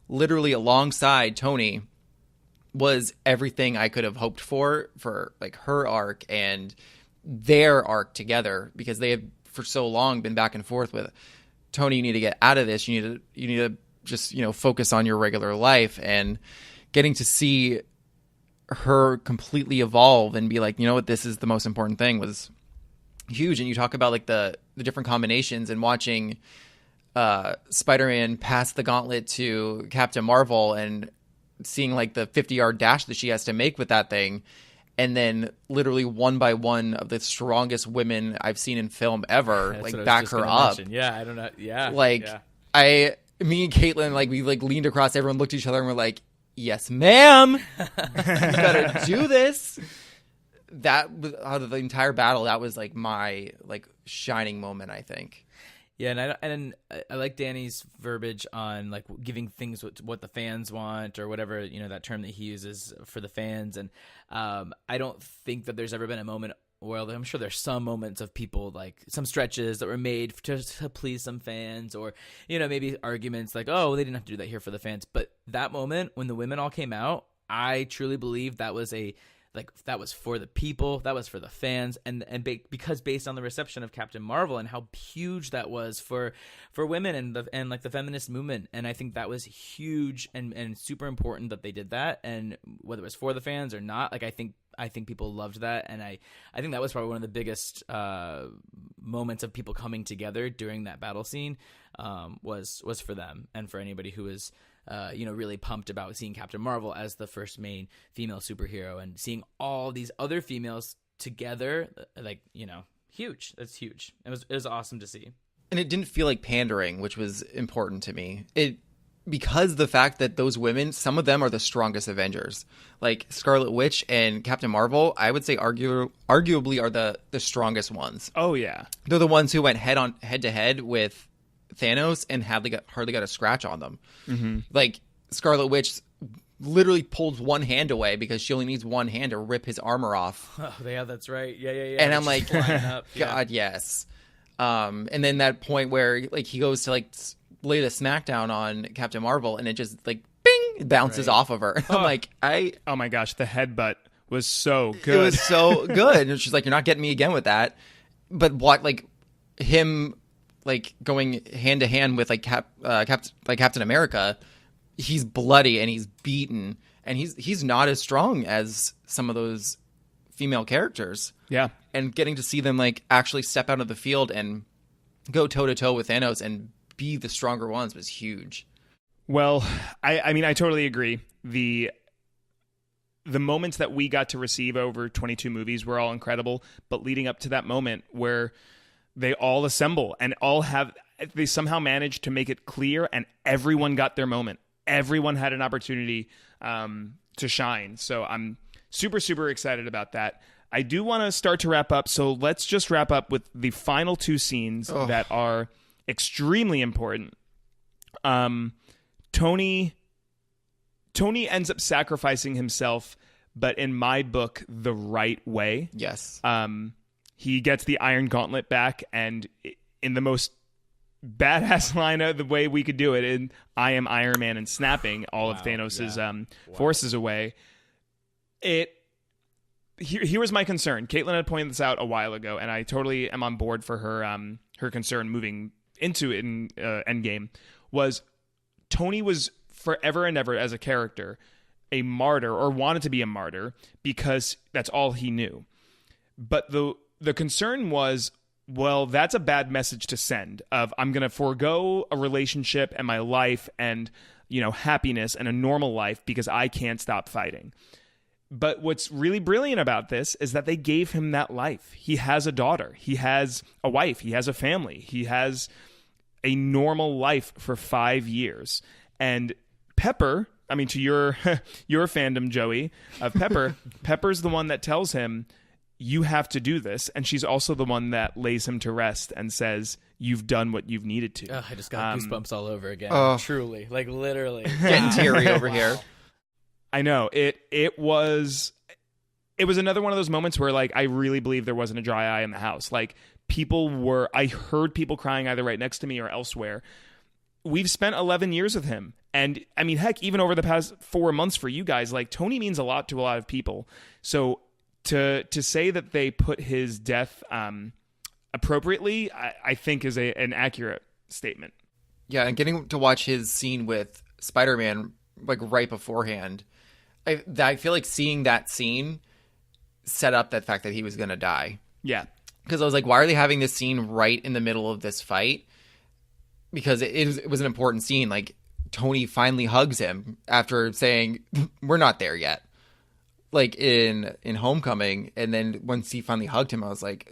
literally alongside Tony was everything I could have hoped for like her arc and their arc together, because they have for so long been back and forth with Tony. You need to get out of this. You need to just, you know, focus on your regular life, and getting to see her completely evolve and be like, you know what, this is the most important thing, was huge. And you talk about like the the different combinations and watching Spider-Man pass the gauntlet to Captain Marvel and seeing like the 50-yard dash that she has to make with that thing. And then literally one by one of the strongest women I've seen in film ever, like back her up.
Mention. Yeah, I don't know. Yeah.
Like me and Caitlin, like we like leaned across, everyone looked at each other and we're like, yes, ma'am. You gotta do this. That was out of the entire battle. That was like my like shining moment, I think.
Yeah, and I like Danny's verbiage on like giving things what the fans want or whatever, you know, that term that he uses for the fans. And I don't think that there's ever been a moment. Well, I'm sure there's some moments of people like some stretches that were made to please some fans, or you know, maybe arguments like, oh, they didn't have to do that here for the fans. But that moment when the women all came out, I truly believe that was that was for the people, that was for the fans, and because based on the reception of Captain Marvel and how huge that was for women and like the feminist movement, and I think that was huge and super important that they did that, and whether it was for the fans or not, like I think people loved that, and I think that was probably one of the biggest moments of people coming together during that battle scene, was for them and for anybody who was really pumped about seeing Captain Marvel as the first main female superhero and seeing all these other females together, like, you know, huge. That's huge. It was awesome to see.
And it didn't feel like pandering, which was important to me. Because the fact that those women, some of them are the strongest Avengers. Like Scarlet Witch and Captain Marvel, I would say arguably are the strongest ones.
Oh, yeah.
They're the ones who went head to head with Thanos and hardly got a scratch on them. Mm-hmm. Like Scarlet Witch literally pulls one hand away because she only needs one hand to rip his armor off.
Oh, yeah, that's right. Yeah.
And I'm like, God, yes. And then that point where like he goes to like lay the smackdown on Captain Marvel and it just like bing, it bounces off of her. I'm like,
oh my gosh, the headbutt was so good.
It was so good. And she's like, you're not getting me again with that. But what, like him like going hand to hand with like Captain America, he's bloody and he's beaten and he's not as strong as some of those female characters.
Yeah.
And getting to see them like actually step out of the field and go toe to toe with Thanos and be the stronger ones was huge.
Well, I mean, I totally agree. The moments that we got to receive over 22 movies were all incredible, but leading up to that moment where they all assemble and they somehow managed to make it clear and everyone got their moment. Everyone had an opportunity to shine. So I'm super, super excited about that. I do want to start to wrap up. So let's just wrap up with the final two scenes that are extremely important. Tony ends up sacrificing himself, but in my book, the right way.
Yes.
He gets the Iron Gauntlet back, and in the most badass line of the way we could do it, in I am Iron Man and snapping all of Thanos' forces away. Here was my concern. Caitlin had pointed this out a while ago, and I totally am on board for her concern moving into it in Endgame, was Tony was forever and ever as a character a martyr, or wanted to be a martyr, because that's all he knew. But the concern was, well, that's a bad message to send of I'm going to forego a relationship and my life and, you know, happiness and a normal life because I can't stop fighting. But what's really brilliant about this is that they gave him that life. He has a daughter. He has a wife. He has a family. He has a normal life for 5 years. And Pepper, I mean, to your fandom, Joey, of Pepper, Pepper's the one that tells him, you have to do this. And she's also the one that lays him to rest and says, you've done what you've needed to.
I just got goosebumps all over again. Truly, like literally.
Getting teary over here.
I know. It was another one of those moments where like I really believe there wasn't a dry eye in the house. Like I heard people crying either right next to me or elsewhere. We've spent 11 years with him. And I mean, heck, even over the past 4 months for you guys, like Tony means a lot to a lot of people. So to say that they put his death appropriately, I think is an accurate statement.
Yeah, and getting to watch his scene with Spider-Man like right beforehand, I feel like seeing that scene set up that fact that he was going to die.
Yeah.
because I was like, why are they having this scene right in the middle of this fight? Because it was an important scene. Like, Tony finally hugs him after saying, we're not there yet. Like in Homecoming, and then once he finally hugged him, I was like,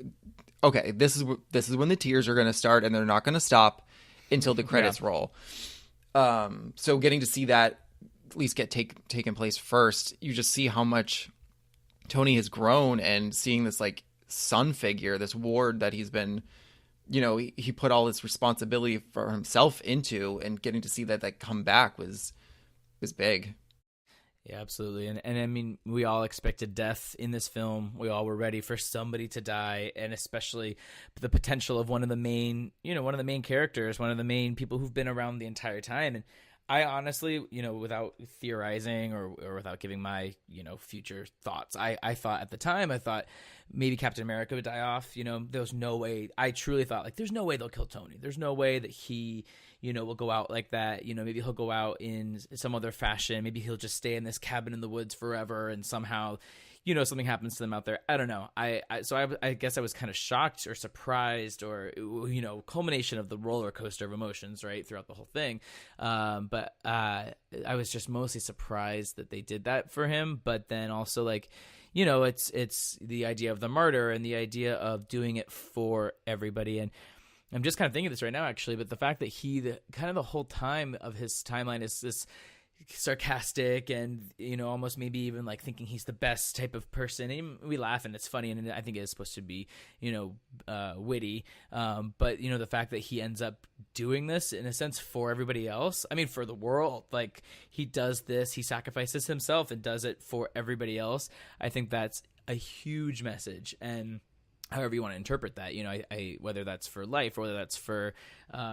okay, this is when the tears are going to start, and they're not going to stop until the credits roll. So getting to see that at least get taken place first, you just see how much Tony has grown, and seeing this like son figure, this ward that he's been, you know, he put all this responsibility for himself into, and getting to see that come back was big.
Yeah, absolutely. And I mean, we all expected death in this film. We all were ready for somebody to die, and especially the potential of one of the main characters, one of the main people who've been around the entire time. And I honestly, without theorizing or without giving my, future thoughts, I thought at the time, maybe Captain America would die off. There was no way. I truly thought, like, there's no way they'll kill Tony. There's no way that he, will go out like that. Maybe he'll go out in some other fashion. Maybe he'll just stay in this cabin in the woods forever, and somehow, something happens to them out there. I don't know. So I guess I was kind of shocked or surprised, or, culmination of the roller coaster of emotions, right, throughout the whole thing. But I was just mostly surprised that they did that for him. But then also, like, it's the idea of the martyr and the idea of doing it for everybody. And I'm just kind of thinking this right now, actually, but the fact that the whole time of his timeline is this sarcastic and, almost maybe even like thinking he's the best type of person. And we laugh and it's funny, and I think it's supposed to be, witty. But, the fact that he ends up doing this in a sense for everybody else, I mean, for the world, like he does this, he sacrifices himself and does it for everybody else. I think that's a huge message. And however you want to interpret that, I whether that's for life or whether that's for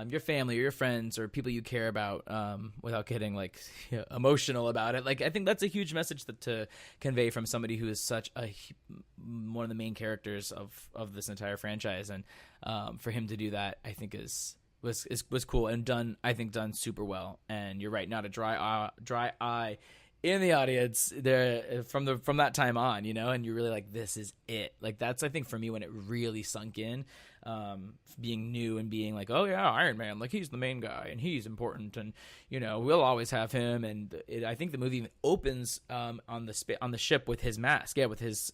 your family or your friends or people you care about, without getting like emotional about it. Like, I think that's a huge message to convey from somebody who is such one of the main characters of this entire franchise. And for him to do that, I think was cool and done super well. And you're right, not a dry eye in the audience there from that time on, and you're really like, this is it. Like, that's, I think, for me, when it really sunk in, being new and being like, oh yeah, Iron Man, like he's the main guy and he's important, and we'll always have him. And I think the movie even opens on the ship with his mask, with his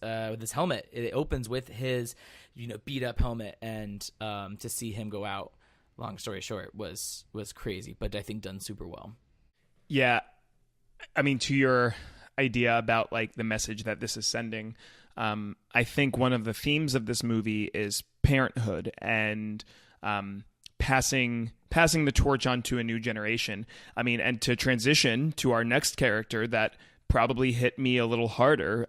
helmet. It opens with his beat up helmet, and to see him go out, long story short, was crazy, but I think done super well.
Yeah. I mean, to your idea about like the message that this is sending, I think one of the themes of this movie is parenthood and passing the torch on to a new generation. I mean, and to transition to our next character that probably hit me a little harder,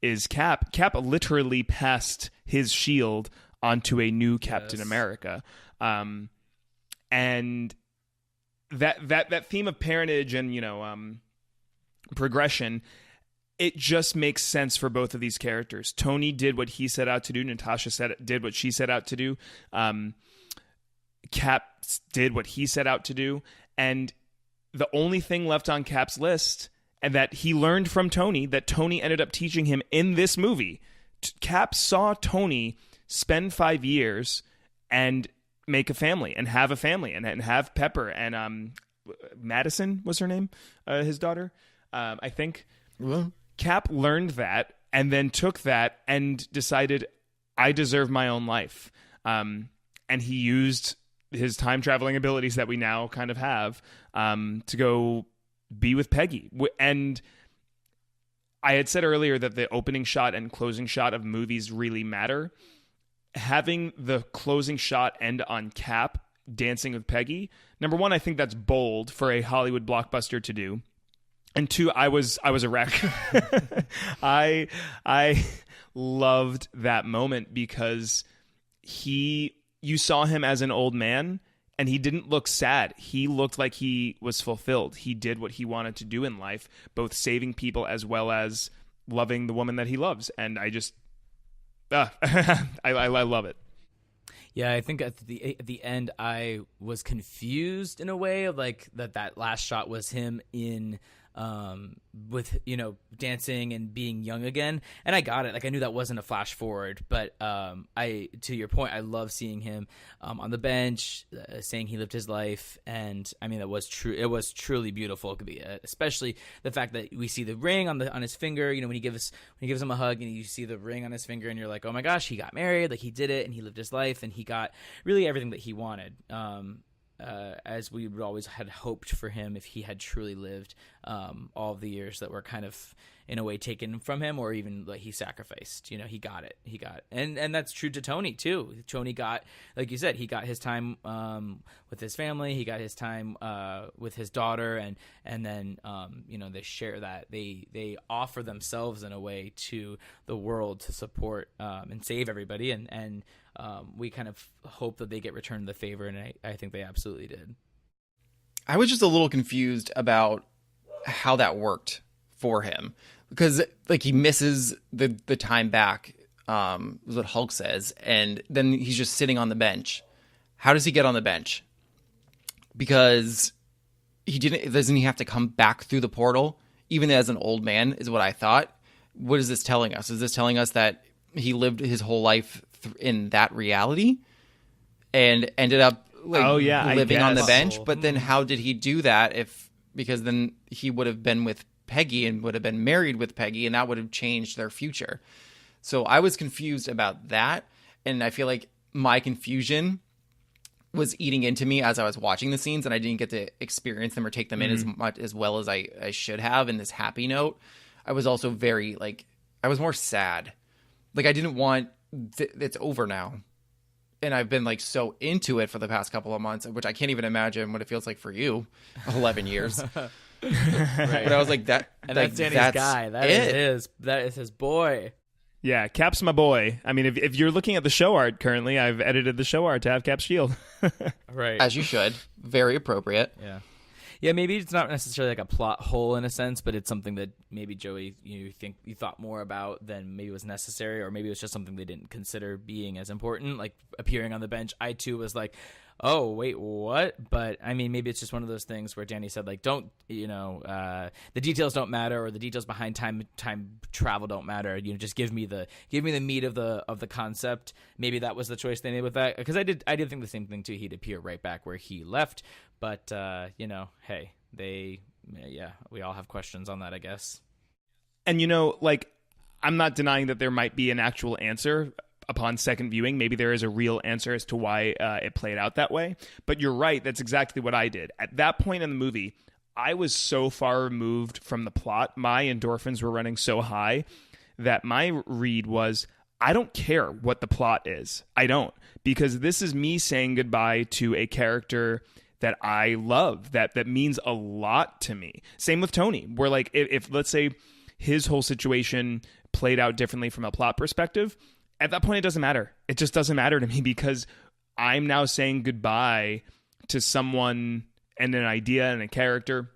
is Cap. Cap literally passed his shield onto a new Captain America. And that theme of parentage and progression, it just makes sense for both of these characters. Tony did what he set out to do. Natasha did what she set out to do. Cap did what he set out to do, and the only thing left on Cap's list, and that he learned from Tony, that Tony ended up teaching him in this movie. Cap saw Tony spend 5 years and make a family and have a family and have Pepper and Madison was her name, his daughter, I think.
Well,
Cap learned that and then took that and decided, I deserve my own life. And he used his time traveling abilities that we now kind of have to go be with Peggy. And I had said earlier that the opening shot and closing shot of movies really matter. Having the closing shot end on Cap dancing with Peggy, number one, I think that's bold for a Hollywood blockbuster to do. And two, I was a wreck. I loved that moment because you saw him as an old man and he didn't look sad. He looked like he was fulfilled. He did what he wanted to do in life, both saving people as well as loving the woman that he loves. And I just, I love it.
Yeah, I think at the end I was confused in a way of like that last shot was him in with, you know, dancing and being young again. And I got it. Like, I knew that wasn't a flash forward, but to your point, I love seeing him on the bench, saying he lived his life. And I mean, that was true. It was truly beautiful. It could be, especially the fact that we see the ring on his finger, you know, when he gives him a hug and you see the ring on his finger and you're like, oh my gosh, he got married. Like, he did it and he lived his life and he got really everything that he wanted. As we would always had hoped for him if he had truly lived all of the years that were kind of in a way taken from him, or even like he sacrificed. You know, he got it. And that's true to Tony too. Tony got, like you said, he got his time with his family. He got his time with his daughter, and then you know, they share that. They offer themselves in a way to the world to support and save everybody, and we kind of hope that they get returned the favor, and I think they absolutely did.
I was just a little confused about how that worked for him, because like he misses the time back, is what Hulk says, and then he's just sitting on the bench. How does he get on the bench? Because doesn't he have to come back through the portal, even as an old man, is what I thought. What is this telling us? Is this telling us that he lived his whole life in that reality and ended up living on the bench? But then how did he do that? Because then he would have been with Peggy and would have been married with Peggy, and that would have changed their future. So I was confused about that, and I feel like my confusion was eating into me as I was watching the scenes, and I didn't get to experience them or take them in as well as I should have in this happy note. I was also very I was more sad. Like, I didn't want it's over now. And I've been so into it for the past couple of months, which I can't even imagine what it feels like for you. 11 years. Right. But I was like, that.
And that's Danny's guy. That is his boy.
Yeah, Cap's my boy. I mean, if you're looking at the show art currently, I've edited the show art to have Cap's shield.
Right.
As you should. Very appropriate.
Yeah. Yeah, maybe it's not necessarily like a plot hole in a sense, but it's something that maybe Joey, you thought more about than maybe was necessary, or maybe it was just something they didn't consider being as important, like appearing on the bench. I too was like, oh wait, what? But I mean, maybe it's just one of those things where Danny said don't, the details don't matter, or the details behind time travel don't matter. Just give me the meat of the concept. Maybe that was the choice they made with that, because I did think the same thing too. He'd appear right back where he left. But, hey, we all have questions on that, I guess.
And, I'm not denying that there might be an actual answer upon second viewing. Maybe there is a real answer as to why it played out that way. But you're right. That's exactly what I did. At that point in the movie, I was so far removed from the plot. My endorphins were running so high that my read was, I don't care what the plot is. I don't. Because this is me saying goodbye to a character that I love, that means a lot to me. Same with Tony, where if let's say his whole situation played out differently from a plot perspective, at that point it doesn't matter. It just doesn't matter to me, because I'm now saying goodbye to someone and an idea and a character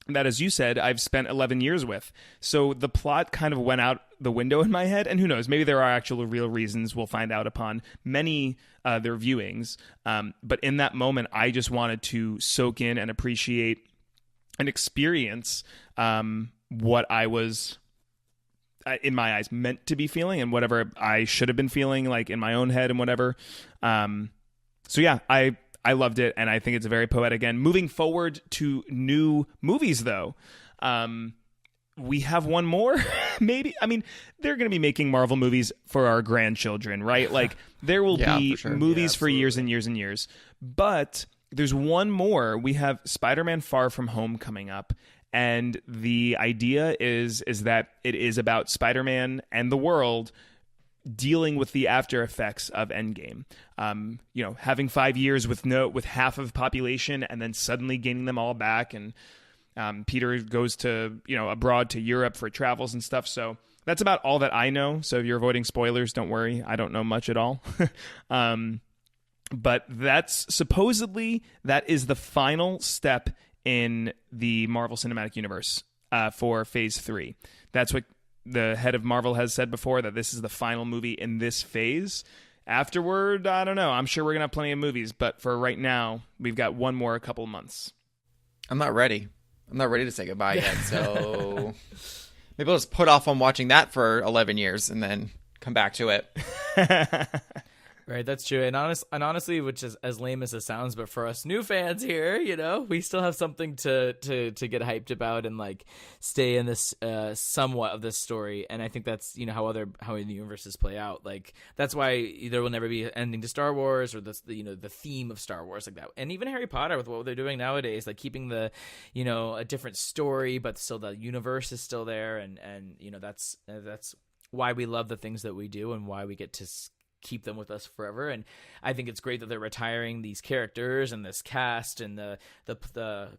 that, as you said, I've spent 11 years with. So the plot kind of went out the window in my head, and who knows, maybe there are actual real reasons. We'll find out upon many their viewings. But in that moment, I just wanted to soak in and appreciate and experience what I was, in my eyes, meant to be feeling, and whatever I should have been feeling, in my own head and whatever. So yeah, I loved it, and I think it's very poetic. And moving forward to new movies, though, we have one more, maybe. I mean, they're going to be making Marvel movies for our grandchildren, right? There will be movies for years and years and years. But there's one more. We have Spider-Man Far From Home coming up, and the idea is that it is about Spider-Man and the world dealing with the after effects of Endgame. Having 5 years with half of the population, and then suddenly gaining them all back, and Peter goes to abroad to Europe for travels and stuff. So that's about all that I know. So if you're avoiding spoilers, don't worry, I don't know much at all. But that's supposedly that is the final step in the Marvel Cinematic Universe for Phase 3. That's what the head of Marvel has said before, that this is the final movie in this phase. Afterward, I don't know. I'm sure we're going to have plenty of movies, but for right now, we've got one more a couple of months.
I'm not ready. I'm not ready to say goodbye yet, so maybe I'll just put off on watching that for 11 years and then come back to it.
Right, that's true. And honestly, which is as lame as it sounds, but for us new fans here, we still have something to get hyped about and like stay in this somewhat of this story. And I think that's how the universes play out. Like that's why there will never be an ending to Star Wars or the theme of Star Wars like that. And even Harry Potter with what they're doing nowadays, like keeping the a different story, but still the universe is still there. And that's why we love the things that we do and why we get to keep them with us forever. And I think it's great that they're retiring these characters and this cast and the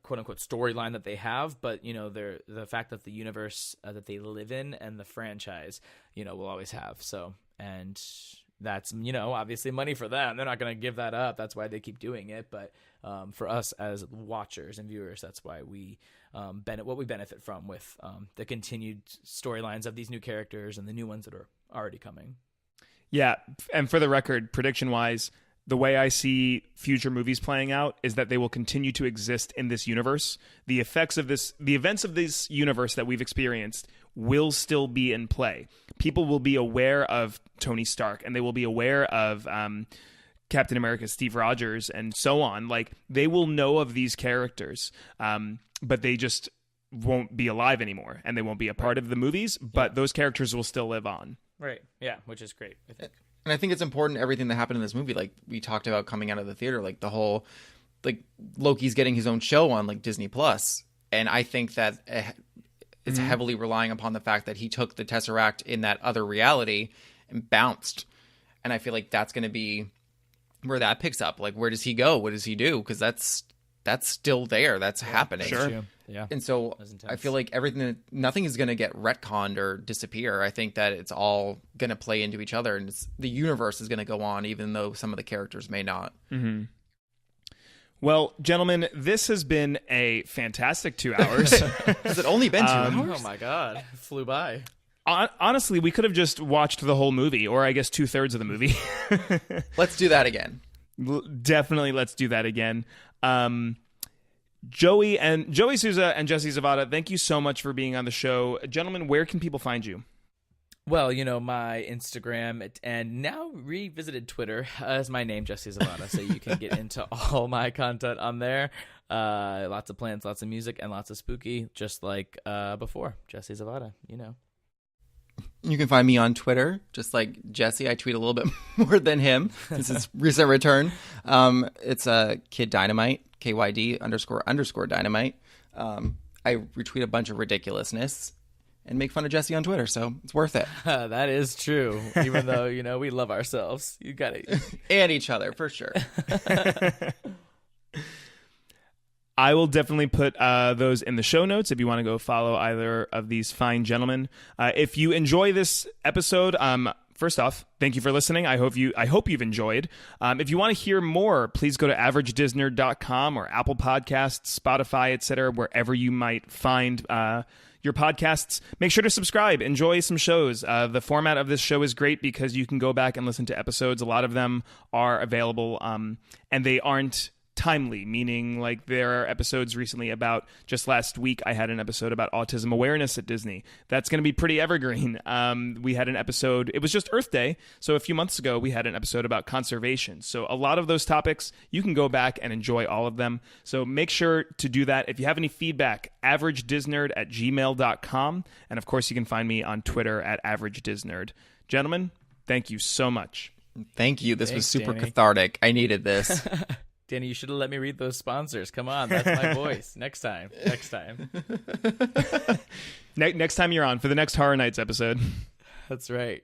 quote unquote storyline that they have, but the fact that the universe that they live in and the franchise will always have. So, and that's obviously money for them. They're not going to give that up. That's why they keep doing it. But for us as watchers and viewers, that's why we benefit from with the continued storylines of these new characters and the new ones that are already coming.
Yeah, and for the record, prediction-wise, the way I see future movies playing out is that they will continue to exist in this universe. The events of this universe that we've experienced will still be in play. People will be aware of Tony Stark, and they will be aware of Captain America, Steve Rogers, and so on. Like, they will know of these characters, but they just won't be alive anymore, and they won't be a part of the movies, but those characters will still live on.
Right. Yeah, which is great, I think.
And I think it's important, everything that happened in this movie, like we talked about coming out of the theater, like the whole, like Loki's getting his own show on like Disney Plus. And I think that it's heavily relying upon the fact that he took the Tesseract in that other reality and bounced. And I feel like that's going to be where that picks up. Like, where does he go? What does he do? Because that's still there. That's happening.
Sure.
Yeah.
And so I feel like nothing is going to get retconned or disappear. I think that it's all going to play into each other, and the universe is going to go on, even though some of the characters may not.
Mm-hmm. Well, gentlemen, this has been a fantastic 2 hours.
Has it only been 2 hours?
Oh my God, it flew by.
Honestly, we could have just watched the whole movie, or I guess 2/3 of the movie.
Let's do that again.
Definitely, let's do that again. Joey Sousa and Jesse Zavada, thank you so much for being on the show. Gentlemen, where can people find you?
Well, my Instagram and now revisited Twitter is my name, Jesse Zavada, so you can get into all my content on there. Lots of plans, lots of music, and lots of spooky, just like before. Jesse Zavada,
You can find me on Twitter, just like Jesse. I tweet a little bit more than him since his recent return. It's Kid Dynamite, KYD__Dynamite. I retweet a bunch of ridiculousness and make fun of Jesse on Twitter, so it's worth it.
That is true, even though, we love ourselves. You got it.
And each other, for sure.
I will definitely put those in the show notes if you want to go follow either of these fine gentlemen. If you enjoy this episode, first off, thank you for listening. I hope you've enjoyed. If you want to hear more, please go to averagedisnerd.com or Apple Podcasts, Spotify, etc., wherever you might find your podcasts. Make sure to subscribe. Enjoy some shows. The format of this show is great because you can go back and listen to episodes. A lot of them are available, and they aren't timely, meaning like there are episodes recently about, just last week I had an episode about autism awareness at Disney. That's going to be pretty evergreen. We had an episode, it was just Earth Day, so a few months ago we had an episode about conservation. So a lot of those topics, you can go back and enjoy all of them. So make sure to do that. If you have any feedback, averagedisnerd@gmail.com, and of course you can find me on Twitter at averagedisnerd. Gentlemen, thank you so much.
Thank you. This was super
Danny.
Cathartic. I needed this.
Danny, you should have let me read those sponsors. Come on, that's my voice. Next time.
Next time you're on for the next Horror Nights episode.
That's right.